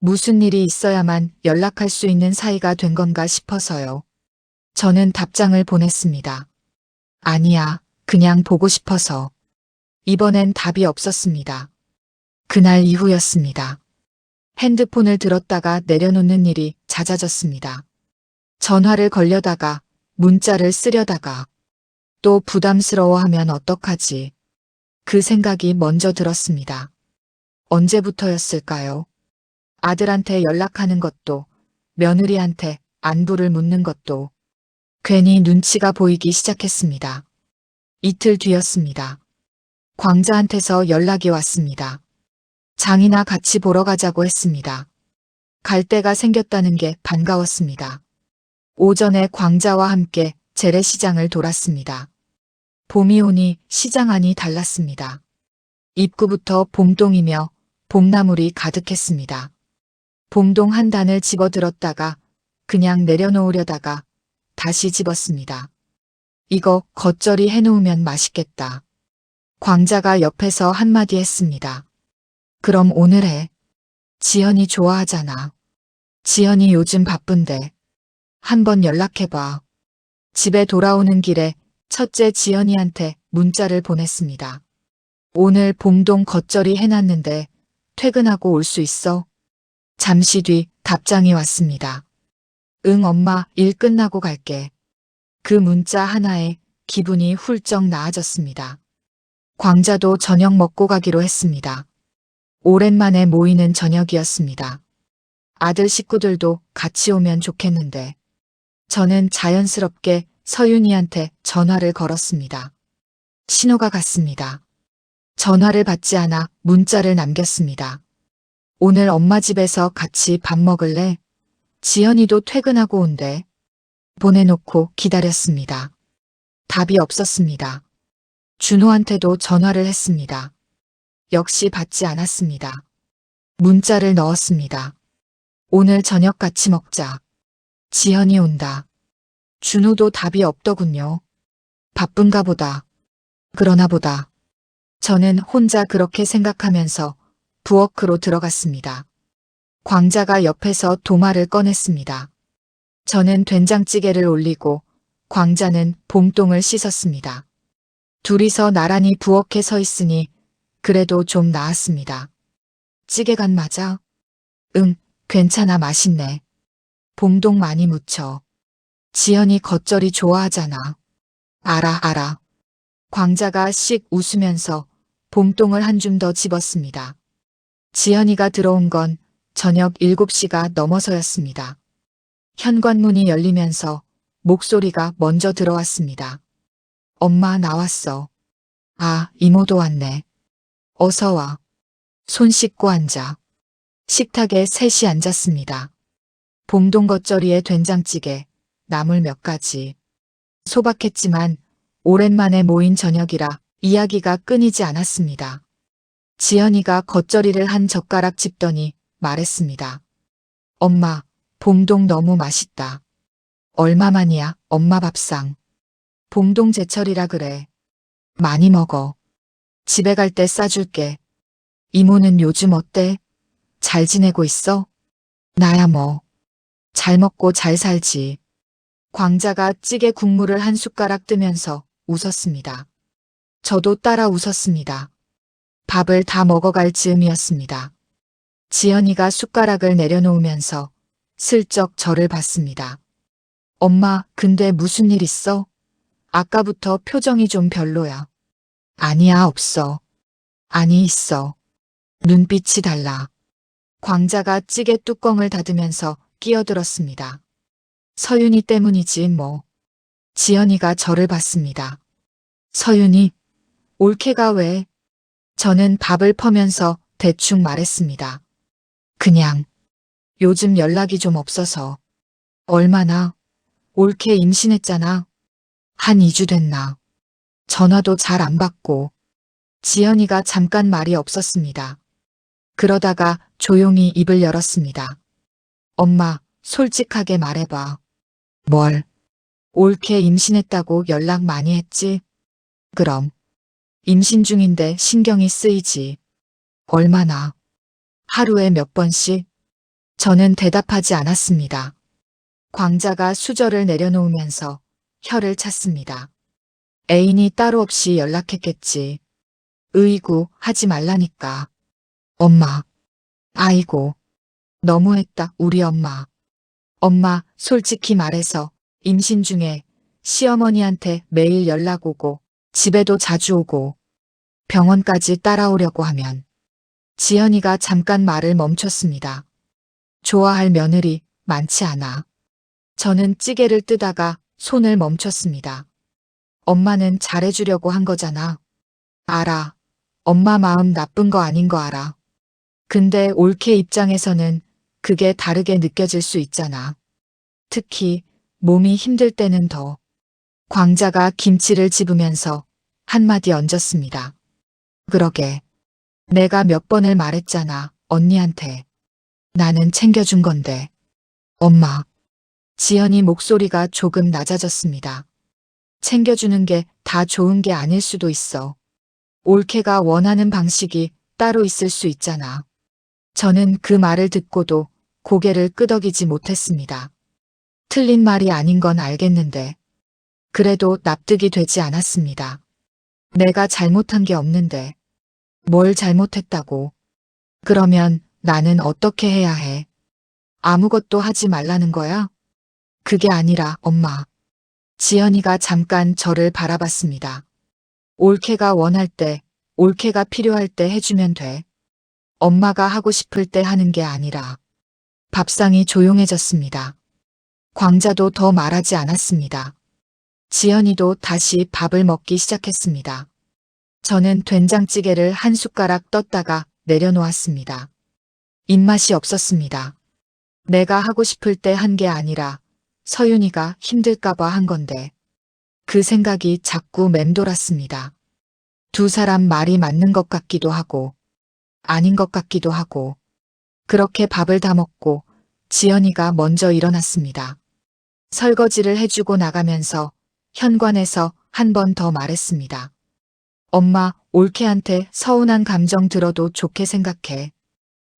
무슨 일이 있어야만 연락할 수 있는 사이가 된 건가 싶어서요. 저는 답장을 보냈습니다. 아니야, 그냥 보고 싶어서. 이번엔 답이 없었습니다. 그날 이후였습니다. 핸드폰을 들었다가 내려놓는 일이 잦아졌습니다. 전화를 걸려다가 문자를 쓰려다가 또 부담스러워하면 어떡하지? 그 생각이 먼저 들었습니다. 언제부터였을까요? 아들한테 연락하는 것도, 며느리한테 안부를 묻는 것도 괜히 눈치가 보이기 시작했습니다. 이틀 뒤였습니다. 광자한테서 연락이 왔습니다. 장이나 같이 보러 가자고 했습니다. 갈 데가 생겼다는 게 반가웠습니다. 오전에 광자와 함께 재래시장을 돌았습니다. 봄이 오니 시장 안이 달랐습니다. 입구부터 봄동이며 봄나물이 가득했습니다. 봄동 한 단을 집어들었다가 그냥 내려놓으려다가 다시 집었습니다. 이거 겉절이 해놓으면 맛있겠다. 광자가 옆에서 한마디 했습니다. 그럼 오늘 해. 지연이 좋아하잖아. 지연이 요즘 바쁜데. 한번 연락해봐. 집에 돌아오는 길에 첫째 지연이한테 문자를 보냈습니다. 오늘 봄동 겉절이 해놨는데 퇴근하고 올 수 있어? 잠시 뒤 답장이 왔습니다. 응 엄마, 일 끝나고 갈게. 그 문자 하나에 기분이 훌쩍 나아졌습니다. 광자도 저녁 먹고 가기로 했습니다. 오랜만에 모이는 저녁이었습니다. 아들 식구들도 같이 오면 좋겠는데. 저는 자연스럽게 서윤이한테 전화를 걸었습니다. 신호가 갔습니다. 전화를 받지 않아 문자를 남겼습니다. 오늘 엄마 집에서 같이 밥 먹을래? 지연이도 퇴근하고 온대. 보내놓고 기다렸습니다. 답이 없었습니다. 준호한테도 전화를 했습니다. 역시 받지 않았습니다. 문자를 넣었습니다. 오늘 저녁 같이 먹자. 지연이 온다. 준호도 답이 없더군요. 바쁜가 보다. 그러나 보다. 저는 혼자 그렇게 생각하면서 부엌으로 들어갔습니다. 광자가 옆에서 도마를 꺼냈습니다. 저는 된장찌개를 올리고 광자는 봄동을 씻었습니다. 둘이서 나란히 부엌에 서 있으니 그래도 좀 나았습니다. 찌개 간 맞아? 응, 괜찮아, 맛있네. 봉동 많이 묻혀. 지연이 겉절이 좋아하잖아. 알아. 광자가 씩 웃으면서 봄동을 한 줌 더 집었습니다. 지연이가 들어온 건 저녁 7시가 넘어서였습니다. 현관문이 열리면서 목소리가 먼저 들어왔습니다. 엄마 나왔어. 아, 이모도 왔네. 어서 와. 손 씻고 앉아. 식탁에 셋이 앉았습니다. 봉동 겉절이에 된장찌개, 나물 몇 가지. 소박했지만 오랜만에 모인 저녁이라 이야기가 끊이지 않았습니다. 지연이가 겉절이를 한 젓가락 집더니 말했습니다. 엄마, 봉동 너무 맛있다. 얼마만이야, 엄마 밥상. 봉동 제철이라 그래. 많이 먹어. 집에 갈 때 싸줄게. 이모는 요즘 어때? 잘 지내고 있어? 나야 뭐. 잘 먹고 잘 살지. 광자가 찌개 국물을 한 숟가락 뜨면서 웃었습니다. 저도 따라 웃었습니다. 밥을 다 먹어갈 즈음이었습니다. 지연이가 숟가락을 내려놓으면서 슬쩍 저를 봤습니다. 엄마, 근데 무슨 일 있어? 아까부터 표정이 좀 별로야. 아니야, 없어. 아니, 있어. 눈빛이 달라. 광자가 찌개 뚜껑을 닫으면서 끼어들었습니다. 서윤이 때문이지 뭐. 지연이가 저를 봤습니다. 서윤이? 올케가 왜? 저는 밥을 퍼면서 대충 말했습니다. 그냥 요즘 연락이 좀 없어서. 얼마나? 올케 임신했잖아. 한 2주 됐나. 전화도 잘 안 받고. 지연이가 잠깐 말이 없었습니다. 그러다가 조용히 입을 열었습니다. 엄마, 솔직하게 말해봐. 뭘? 올케 임신했다고 연락 많이 했지? 그럼. 임신 중인데 신경이 쓰이지. 얼마나? 하루에 몇 번씩? 저는 대답하지 않았습니다. 광자가 수저를 내려놓으면서 혀를 찼습니다. 애인이 따로 없이 연락했겠지. 으이구, 하지 말라니까. 엄마. 아이고. 너무했다, 우리 엄마. 엄마, 솔직히 말해서 임신 중에 시어머니한테 매일 연락 오고 집에도 자주 오고 병원까지 따라오려고 하면. 지연이가 잠깐 말을 멈췄습니다. 좋아할 며느리 많지 않아. 저는 찌개를 뜨다가 손을 멈췄습니다. 엄마는 잘해주려고 한 거잖아. 알아. 엄마 마음 나쁜 거 아닌 거 알아. 근데 올케 입장에서는 그게 다르게 느껴질 수 있잖아. 특히 몸이 힘들 때는 더. 광자가 김치를 집으면서 한마디 얹었습니다. 그러게. 내가 몇 번을 말했잖아, 언니한테. 나는 챙겨준 건데. 엄마. 지연이 목소리가 조금 낮아졌습니다. 챙겨주는 게 다 좋은 게 아닐 수도 있어. 올케가 원하는 방식이 따로 있을 수 있잖아. 저는 그 말을 듣고도 고개를 끄덕이지 못했습니다. 틀린 말이 아닌 건 알겠는데. 그래도 납득이 되지 않았습니다. 내가 잘못한 게 없는데. 뭘 잘못했다고. 그러면 나는 어떻게 해야 해? 아무것도 하지 말라는 거야? 그게 아니라 엄마. 지연이가 잠깐 저를 바라봤습니다. 올케가 원할 때, 올케가 필요할 때 해주면 돼. 엄마가 하고 싶을 때 하는 게 아니라. 밥상이 조용해졌습니다. 광자도 더 말하지 않았습니다. 지연이도 다시 밥을 먹기 시작했습니다. 저는 된장찌개를 한 숟가락 떴다가 내려놓았습니다. 입맛이 없었습니다. 내가 하고 싶을 때 한 게 아니라 서윤이가 힘들까봐 한 건데. 그 생각이 자꾸 맴돌았습니다. 두 사람 말이 맞는 것 같기도 하고 아닌 것 같기도 하고. 그렇게 밥을 다 먹고 지연이가 먼저 일어났습니다. 설거지를 해주고 나가면서 현관에서 한 번 더 말했습니다. 엄마, 올케한테 서운한 감정 들어도 좋게 생각해.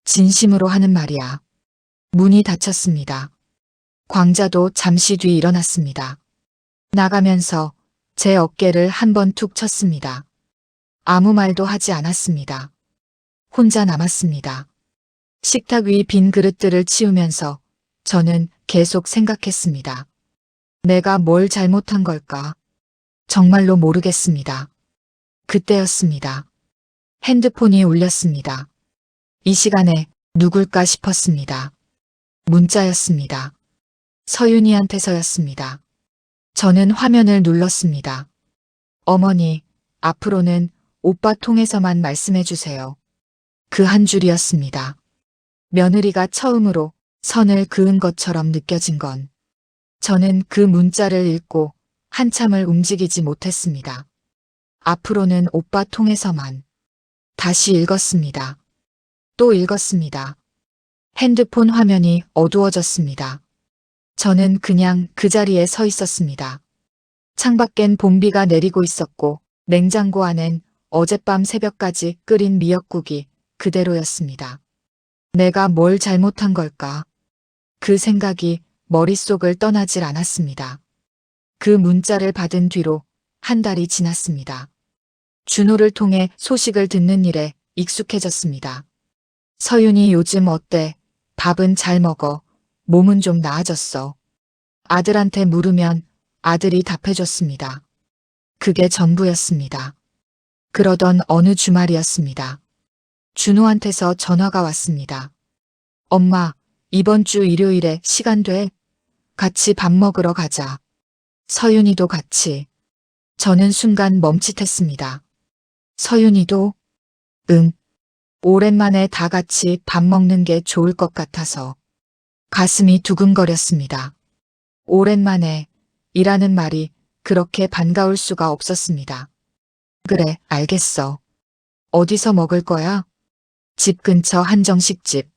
진심으로 하는 말이야. 문이 닫혔습니다. 광자도 잠시 뒤 일어났습니다. 나가면서 제 어깨를 한 번 툭 쳤습니다. 아무 말도 하지 않았습니다. 혼자 남았습니다. 식탁 위 빈 그릇들을 치우면서 저는 계속 생각했습니다. 내가 뭘 잘못한 걸까? 정말로 모르겠습니다. 그때였습니다. 핸드폰이 울렸습니다. 이 시간에 누굴까 싶었습니다. 문자였습니다. 서윤이한테서였습니다. 저는 화면을 눌렀습니다. 어머니, 앞으로는 오빠 통해서만 말씀해 주세요. 그 한 줄이었습니다. 며느리가 처음으로 선을 그은 것처럼 느껴진 건 저는 그 문자를 읽고 한참을 움직이지 못했습니다. 앞으로는 오빠 통해서만. 다시 읽었습니다. 또 읽었습니다. 핸드폰 화면이 어두워졌습니다. 저는 그냥 그 자리에 서 있었습니다. 창밖엔 봄비가 내리고 있었고 냉장고 안엔 어젯밤 새벽까지 끓인 미역국이 그대로였습니다. 내가 뭘 잘못한 걸까? 그 생각이 머릿속을 떠나질 않았습니다. 그 문자를 받은 뒤로 한 달이 지났습니다. 준호를 통해 소식을 듣는 일에 익숙해졌습니다. 서윤이 요즘 어때? 밥은 잘 먹어. 몸은 좀 나아졌어. 아들한테 물으면 아들이 답해줬습니다. 그게 전부였습니다. 그러던 어느 주말이었습니다. 준호한테서 전화가 왔습니다. 엄마, 이번 주 일요일에 시간 돼? 같이 밥 먹으러 가자. 서윤이도 같이. 저는 순간 멈칫했습니다. 서윤이도? 응. 오랜만에 다 같이 밥 먹는 게 좋을 것 같아서. 가슴이 두근거렸습니다. 오랜만에 이라는 말이 그렇게 반가울 수가 없었습니다. 그래, 알겠어. 어디서 먹을 거야? 집 근처 한정식집.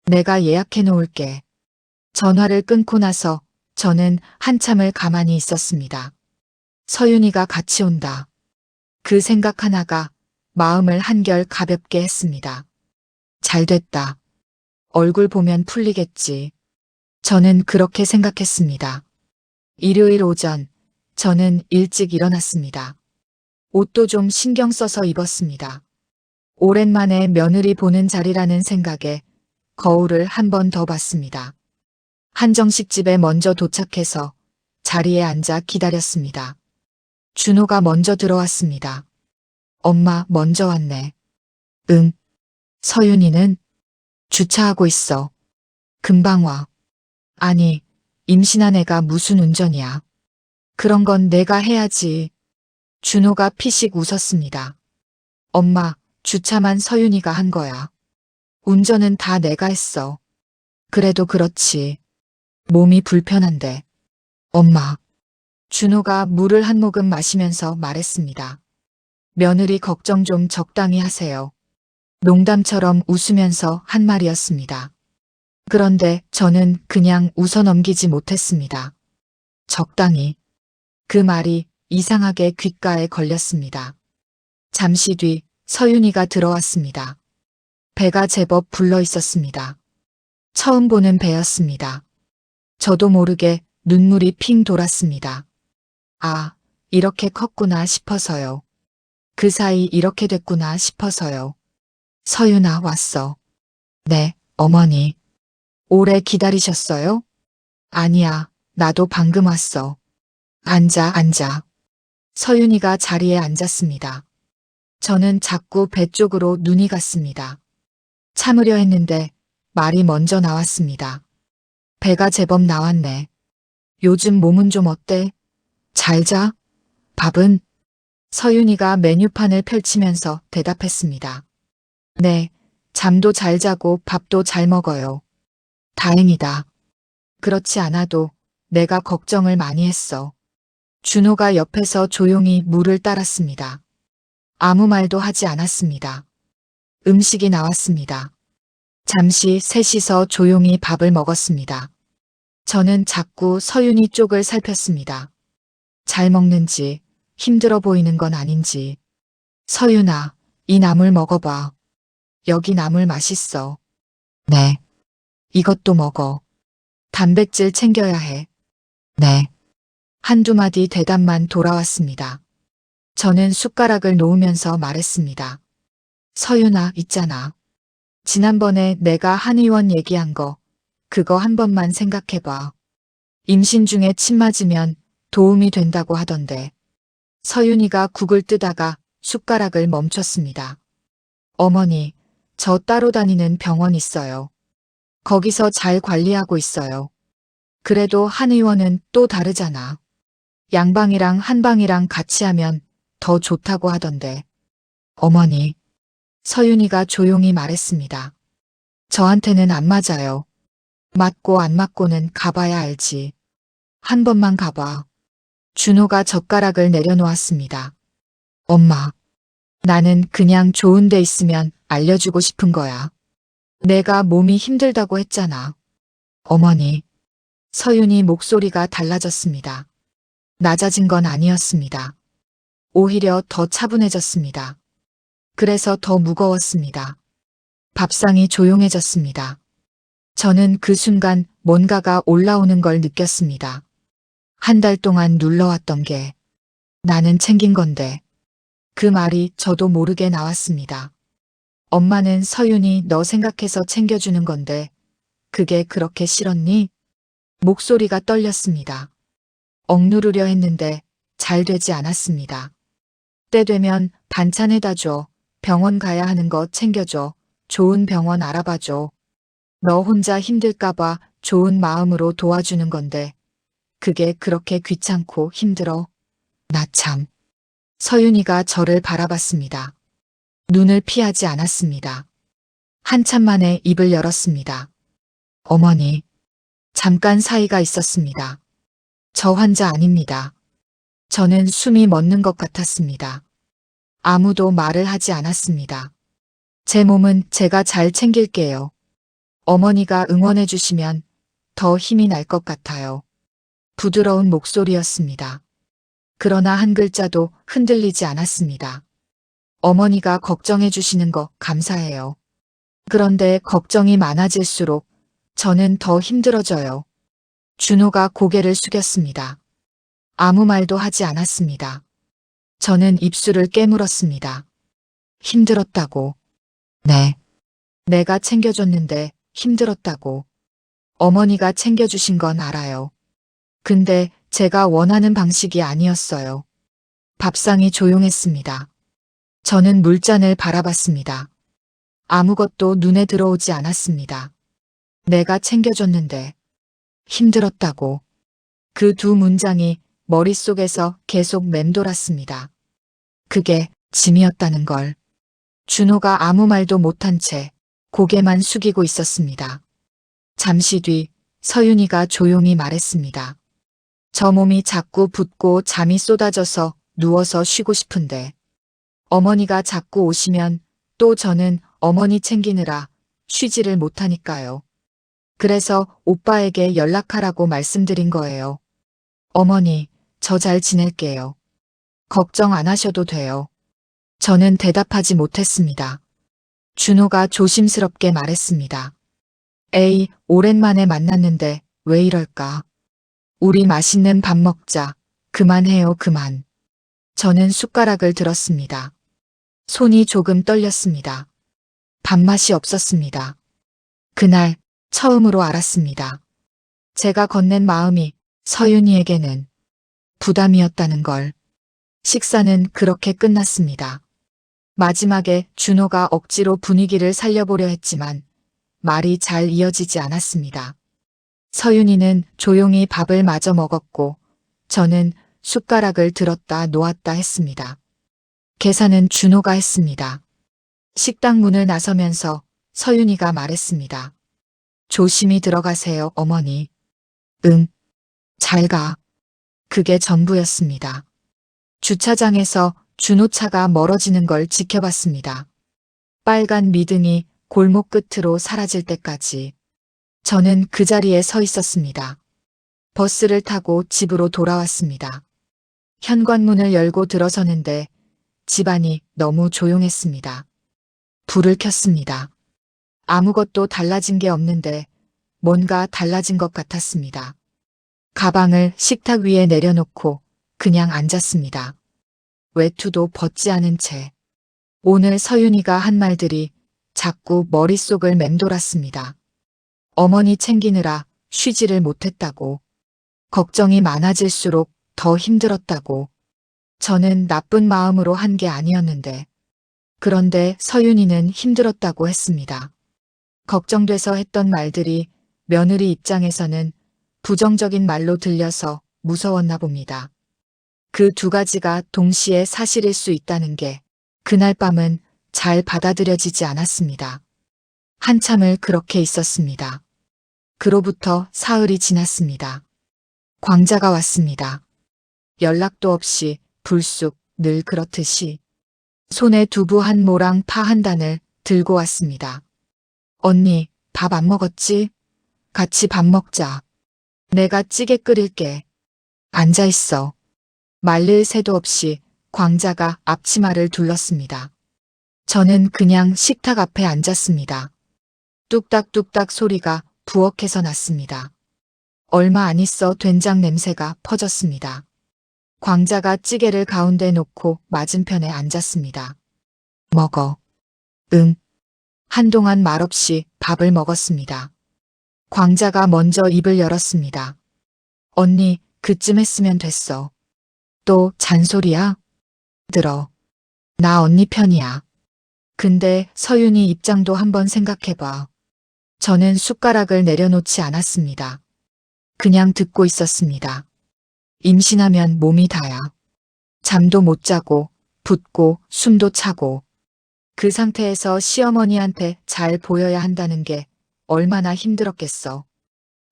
내가 예약해 놓을게. 전화를 끊고 나서 저는 한참을 가만히 있었습니다. 서윤이가 같이 온다. 그 생각 하나가 마음을 한결 가볍게 했습니다. 잘 됐다. 얼굴 보면 풀리겠지. 저는 그렇게 생각했습니다. 일요일 오전, 저는 일찍 일어났습니다. 옷도 좀 신경 써서 입었습니다. 오랜만에 며느리 보는 자리라는 생각에 거울을 한 번 더 봤습니다. 한정식 집에 먼저 도착해서 자리에 앉아 기다렸습니다. 준호가 먼저 들어왔습니다. 엄마 먼저 왔네. 응. 서윤이는? 주차하고 있어. 금방 와. 아니, 임신한 애가 무슨 운전이야. 그런 건 내가 해야지. 준호가 피식 웃었습니다. 엄마, 주차만 서윤이가 한 거야. 운전은 다 내가 했어. 그래도 그렇지. 몸이 불편한데. 엄마. 준호가 물을 한 모금 마시면서 말했습니다. 며느리 걱정 좀 적당히 하세요. 농담처럼 웃으면서 한 말이었습니다. 그런데 저는 그냥 웃어 넘기지 못했습니다. 적당히. 그 말이 이상하게 귓가에 걸렸습니다. 잠시 뒤 서윤이가 들어왔습니다. 배가 제법 불러 있었습니다. 처음 보는 배였습니다. 저도 모르게 눈물이 핑 돌았습니다. 아, 이렇게 컸구나 싶어서요. 그 사이 이렇게 됐구나 싶어서요. 서윤아, 왔어. 네, 어머니. 오래 기다리셨어요? 아니야, 나도 방금 왔어. 앉아. 서윤이가 자리에 앉았습니다. 저는 자꾸 배 쪽으로 눈이 갔습니다. 참으려 했는데 말이 먼저 나왔습니다. 배가 제법 나왔네. 요즘 몸은 좀 어때? 잘 자? 밥은? 서윤이가 메뉴판을 펼치면서 대답했습니다. 네, 잠도 잘 자고 밥도 잘 먹어요. 다행이다. 그렇지 않아도 내가 걱정을 많이 했어. 준호가 옆에서 조용히 물을 따랐습니다. 아무 말도 하지 않았습니다. 음식이 나왔습니다. 잠시 셋이서 조용히 밥을 먹었습니다. 저는 자꾸 서윤이 쪽을 살폈습니다. 잘 먹는지, 힘들어 보이는 건 아닌지. 서윤아, 이 나물 먹어봐. 여기 나물 맛있어. 네. 이것도 먹어. 단백질 챙겨야 해. 네. 한두 마디 대답만 돌아왔습니다. 저는 숟가락을 놓으면서 말했습니다. 서윤아, 있잖아. 지난번에 내가 한 의원 얘기한 거, 그거 한 번만 생각해봐. 임신 중에 침 맞으면 도움이 된다고 하던데. 서윤이가 국을 뜨다가 숟가락을 멈췄습니다. 어머니, 저 따로 다니는 병원 있어요. 거기서 잘 관리하고 있어요. 그래도 한 의원은 또 다르잖아. 양방이랑 한방이랑 같이 하면 더 좋다고 하던데. 어머니, 서윤이가 조용히 말했습니다. 저한테는 안 맞아요. 맞고 안 맞고는 가봐야 알지. 한 번만 가봐. 준호가 젓가락을 내려놓았습니다. 엄마, 나는 그냥 좋은 데 있으면 알려주고 싶은 거야. 내가 몸이 힘들다고 했잖아. 어머니, 서윤이 목소리가 달라졌습니다. 낮아진 건 아니었습니다. 오히려 더 차분해졌습니다. 그래서 더 무거웠습니다. 밥상이 조용해졌습니다. 저는 그 순간 뭔가가 올라오는 걸 느꼈습니다. 한 달 동안 눌러왔던 게 나는 챙긴 건데 그 말이 저도 모르게 나왔습니다. 엄마는 서윤이 너 생각해서 챙겨주는 건데 그게 그렇게 싫었니? 목소리가 떨렸습니다. 억누르려 했는데 잘 되지 않았습니다. 때 되면 반찬 해다 줘. 병원 가야 하는 거 챙겨줘. 좋은 병원 알아봐줘. 너 혼자 힘들까봐 좋은 마음으로 도와주는 건데 그게 그렇게 귀찮고 힘들어. 나 참. 서윤이가 저를 바라봤습니다. 눈을 피하지 않았습니다. 한참 만에 입을 열었습니다. 어머니, 잠깐 사이가 있었습니다. 저 환자 아닙니다. 저는 숨이 멎는 것 같았습니다. 아무도 말을 하지 않았습니다. 제 몸은 제가 잘 챙길게요. 어머니가 응원해 주시면 더 힘이 날 것 같아요. 부드러운 목소리였습니다. 그러나 한 글자도 흔들리지 않았습니다. 어머니가 걱정해 주시는 거 감사해요. 그런데 걱정이 많아질수록 저는 더 힘들어져요. 준호가 고개를 숙였습니다. 아무 말도 하지 않았습니다. 저는 입술을 깨물었습니다. 힘들었다고. 네. 내가 챙겨줬는데 힘들었다고. 어머니가 챙겨주신 건 알아요. 근데 제가 원하는 방식이 아니었어요. 밥상이 조용했습니다. 저는 물잔을 바라봤습니다. 아무것도 눈에 들어오지 않았습니다. 내가 챙겨줬는데 힘들었다고. 그 두 문장이 머릿속에서 계속 맴돌았습니다. 그게 짐이었다는 걸. 준호가 아무 말도 못한 채 고개만 숙이고 있었습니다. 잠시 뒤 서윤이가 조용히 말했습니다. 저 몸이 자꾸 붓고 잠이 쏟아져서 누워서 쉬고 싶은데 어머니가 자꾸 오시면 또 저는 어머니 챙기느라 쉬지를 못하니까요. 그래서 오빠에게 연락하라고 말씀드린 거예요. 어머니, 저 잘 지낼게요. 걱정 안 하셔도 돼요. 저는 대답하지 못했습니다. 준호가 조심스럽게 말했습니다. 에이, 오랜만에 만났는데 왜 이럴까? 우리 맛있는 밥 먹자. 그만해요, 그만. 저는 숟가락을 들었습니다. 손이 조금 떨렸습니다. 밥맛이 없었습니다. 그날 처음으로 알았습니다. 제가 건넨 마음이 서윤이에게는 부담이었다는 걸. 식사는 그렇게 끝났습니다. 마지막에 준호가 억지로 분위기를 살려보려 했지만 말이 잘 이어지지 않았습니다. 서윤이는 조용히 밥을 마저 먹었고 저는 숟가락을 들었다 놓았다 했습니다. 계산은 준호가 했습니다. 식당 문을 나서면서 서윤이가 말했습니다. 조심히 들어가세요, 어머니. 응, 잘 가. 그게 전부였습니다. 주차장에서 준호차가 멀어지는 걸 지켜봤습니다. 빨간 미등이 골목 끝으로 사라질 때까지 저는 그 자리에 서 있었습니다. 버스를 타고 집으로 돌아왔습니다. 현관문을 열고 들어서는데 집안이 너무 조용했습니다. 불을 켰습니다. 아무것도 달라진 게 없는데 뭔가 달라진 것 같았습니다. 가방을 식탁 위에 내려놓고 그냥 앉았습니다. 외투도 벗지 않은 채. 오늘 서윤이가 한 말들이 자꾸 머릿속을 맴돌았습니다. 어머니 챙기느라 쉬지를 못했다고. 걱정이 많아질수록 더 힘들었다고. 저는 나쁜 마음으로 한 게 아니었는데. 그런데 서윤이는 힘들었다고 했습니다. 걱정돼서 했던 말들이 며느리 입장에서는 부정적인 말로 들려서 무서웠나 봅니다. 그 두 가지가 동시에 사실일 수 있다는 게 그날 밤은 잘 받아들여지지 않았습니다. 한참을 그렇게 있었습니다. 그로부터 사흘이 지났습니다. 광자가 왔습니다. 연락도 없이 불쑥 늘 그렇듯이 손에 두부 한 모랑 파 한 단을 들고 왔습니다. 언니, 밥 안 먹었지? 같이 밥 먹자. 내가 찌개 끓일게. 앉아있어. 말릴 새도 없이 광자가 앞치마를 둘렀습니다. 저는 그냥 식탁 앞에 앉았습니다. 뚝딱뚝딱 소리가 부엌에서 났습니다. 얼마 안 있어 된장 냄새가 퍼졌습니다. 광자가 찌개를 가운데 놓고 맞은편에 앉았습니다. 먹어. 응. 한동안 말없이 밥을 먹었습니다. 광자가 먼저 입을 열었습니다. 언니, 그쯤 했으면 됐어. 또 잔소리야? 들어. 나 언니 편이야. 근데 서윤이 입장도 한번 생각해봐. 저는 숟가락을 내려놓지 않았습니다. 그냥 듣고 있었습니다. 임신하면 몸이 다야. 잠도 못 자고, 붓고, 숨도 차고. 그 상태에서 시어머니한테 잘 보여야 한다는 게 얼마나 힘들었겠어.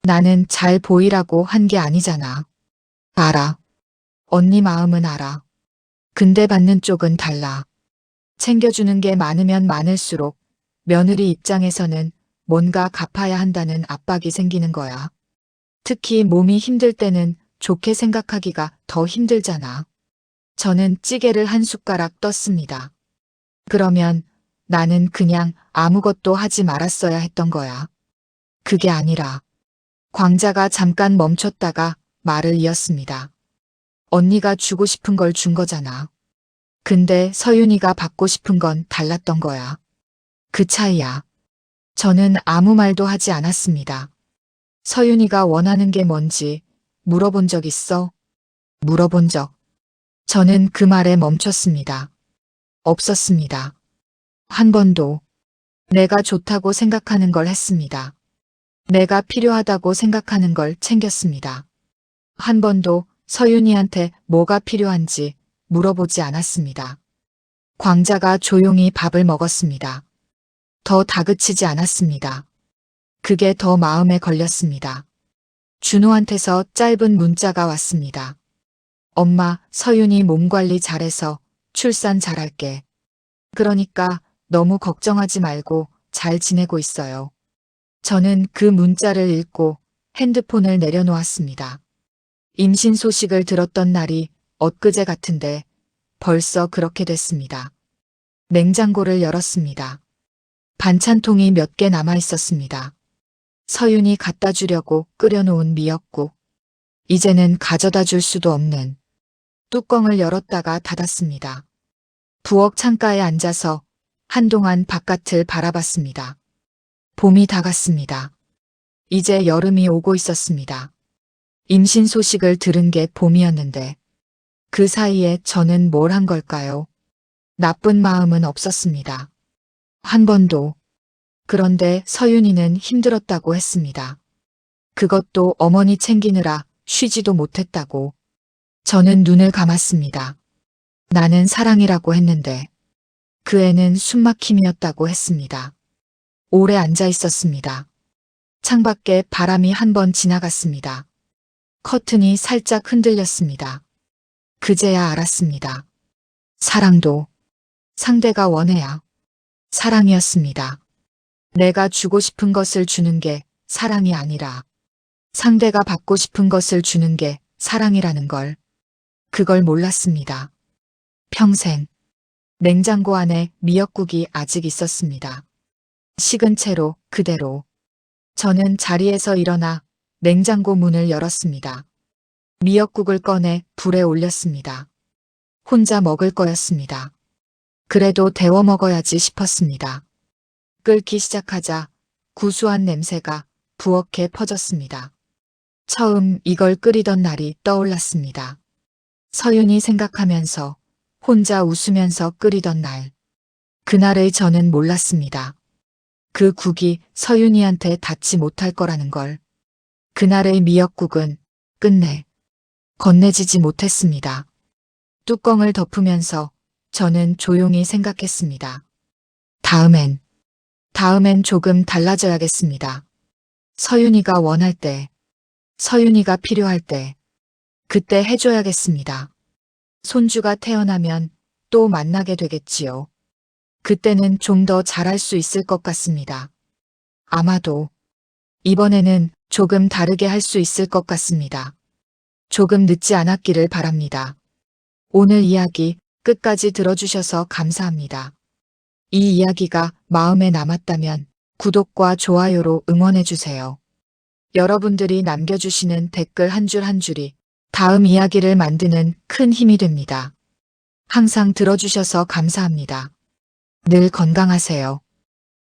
나는 잘 보이라고 한 게 아니잖아. 알아. 언니 마음은 알아. 근데 받는 쪽은 달라. 챙겨주는 게 많으면 많을수록 며느리 입장에서는 뭔가 갚아야 한다는 압박이 생기는 거야. 특히 몸이 힘들 때는 좋게 생각하기가 더 힘들잖아. 저는 찌개를 한 숟가락 떴습니다. 그러면 나는 그냥 아무것도 하지 말았어야 했던 거야. 그게 아니라 광자가 잠깐 멈췄다가 말을 이었습니다. 언니가 주고 싶은 걸 준 거잖아. 근데 서윤이가 받고 싶은 건 달랐던 거야. 그 차이야. 저는 아무 말도 하지 않았습니다. 서윤이가 원하는 게 뭔지 물어본 적 있어? 물어본 적. 저는 그 말에 멈췄습니다. 없었습니다. 한 번도. 내가 좋다고 생각하는 걸 했습니다. 내가 필요하다고 생각하는 걸 챙겼습니다. 한 번도 서윤이한테 뭐가 필요한지 물어보지 않았습니다. 광자가 조용히 밥을 먹었습니다. 더 다그치지 않았습니다. 그게 더 마음에 걸렸습니다. 준호한테서 짧은 문자가 왔습니다. 엄마, 서윤이 몸 관리 잘해서 출산 잘할게. 그러니까 너무 걱정하지 말고 잘 지내고 있어요. 저는 그 문자를 읽고 핸드폰을 내려놓았습니다. 임신 소식을 들었던 날이 엊그제 같은데 벌써 그렇게 됐습니다. 냉장고를 열었습니다. 반찬통이 몇 개 남아 있었습니다. 서윤이 갖다 주려고 끓여놓은 미역국. 이제는 가져다 줄 수도 없는. 뚜껑을 열었다가 닫았습니다. 부엌 창가에 앉아서 한동안 바깥을 바라봤습니다. 봄이 다갔습니다. 이제 여름이 오고 있었습니다. 임신 소식을 들은 게 봄이었는데 그 사이에 저는 뭘 한 걸까요? 나쁜 마음은 없었습니다. 한 번도. 그런데 서윤이는 힘들었다고 했습니다. 그것도 어머니 챙기느라 쉬지도 못했다고. 저는 눈을 감았습니다. 나는 사랑이라고 했는데 그 애는 숨막힘이었다고 했습니다. 오래 앉아 있었습니다. 창밖에 바람이 한 번 지나갔습니다. 커튼이 살짝 흔들렸습니다. 그제야 알았습니다. 사랑도 상대가 원해야 사랑이었습니다. 내가 주고 싶은 것을 주는 게 사랑이 아니라 상대가 받고 싶은 것을 주는 게 사랑이라는 걸. 그걸 몰랐습니다. 평생. 냉장고 안에 미역국이 아직 있었습니다. 식은 채로 그대로. 저는 자리에서 일어나 냉장고 문을 열었습니다. 미역국을 꺼내 불에 올렸습니다. 혼자 먹을 거였습니다. 그래도 데워 먹어야지 싶었습니다. 끓기 시작하자 구수한 냄새가 부엌에 퍼졌습니다. 처음 이걸 끓이던 날이 떠올랐습니다. 서윤이 생각하면서 혼자 웃으면서 끓이던 날. 그날의 저는 몰랐습니다. 그 국이 서윤이한테 닿지 못할 거라는 걸. 그날의 미역국은 끝내 건네지지 못했습니다. 뚜껑을 덮으면서 저는 조용히 생각했습니다. 다음엔 조금 달라져야겠습니다. 서윤이가 원할 때, 서윤이가 필요할 때, 그때 해줘야겠습니다. 손주가 태어나면 또 만나게 되겠지요. 그때는 좀 더 잘할 수 있을 것 같습니다. 아마도 이번에는 조금 다르게 할 수 있을 것 같습니다. 조금 늦지 않았기를 바랍니다. 오늘 이야기 끝까지 들어주셔서 감사합니다. 이 이야기가 마음에 남았다면 구독과 좋아요로 응원해주세요. 여러분들이 남겨주시는 댓글 한 줄 한 줄이 다음 이야기를 만드는 큰 힘이 됩니다. 항상 들어주셔서 감사합니다. 늘 건강하세요.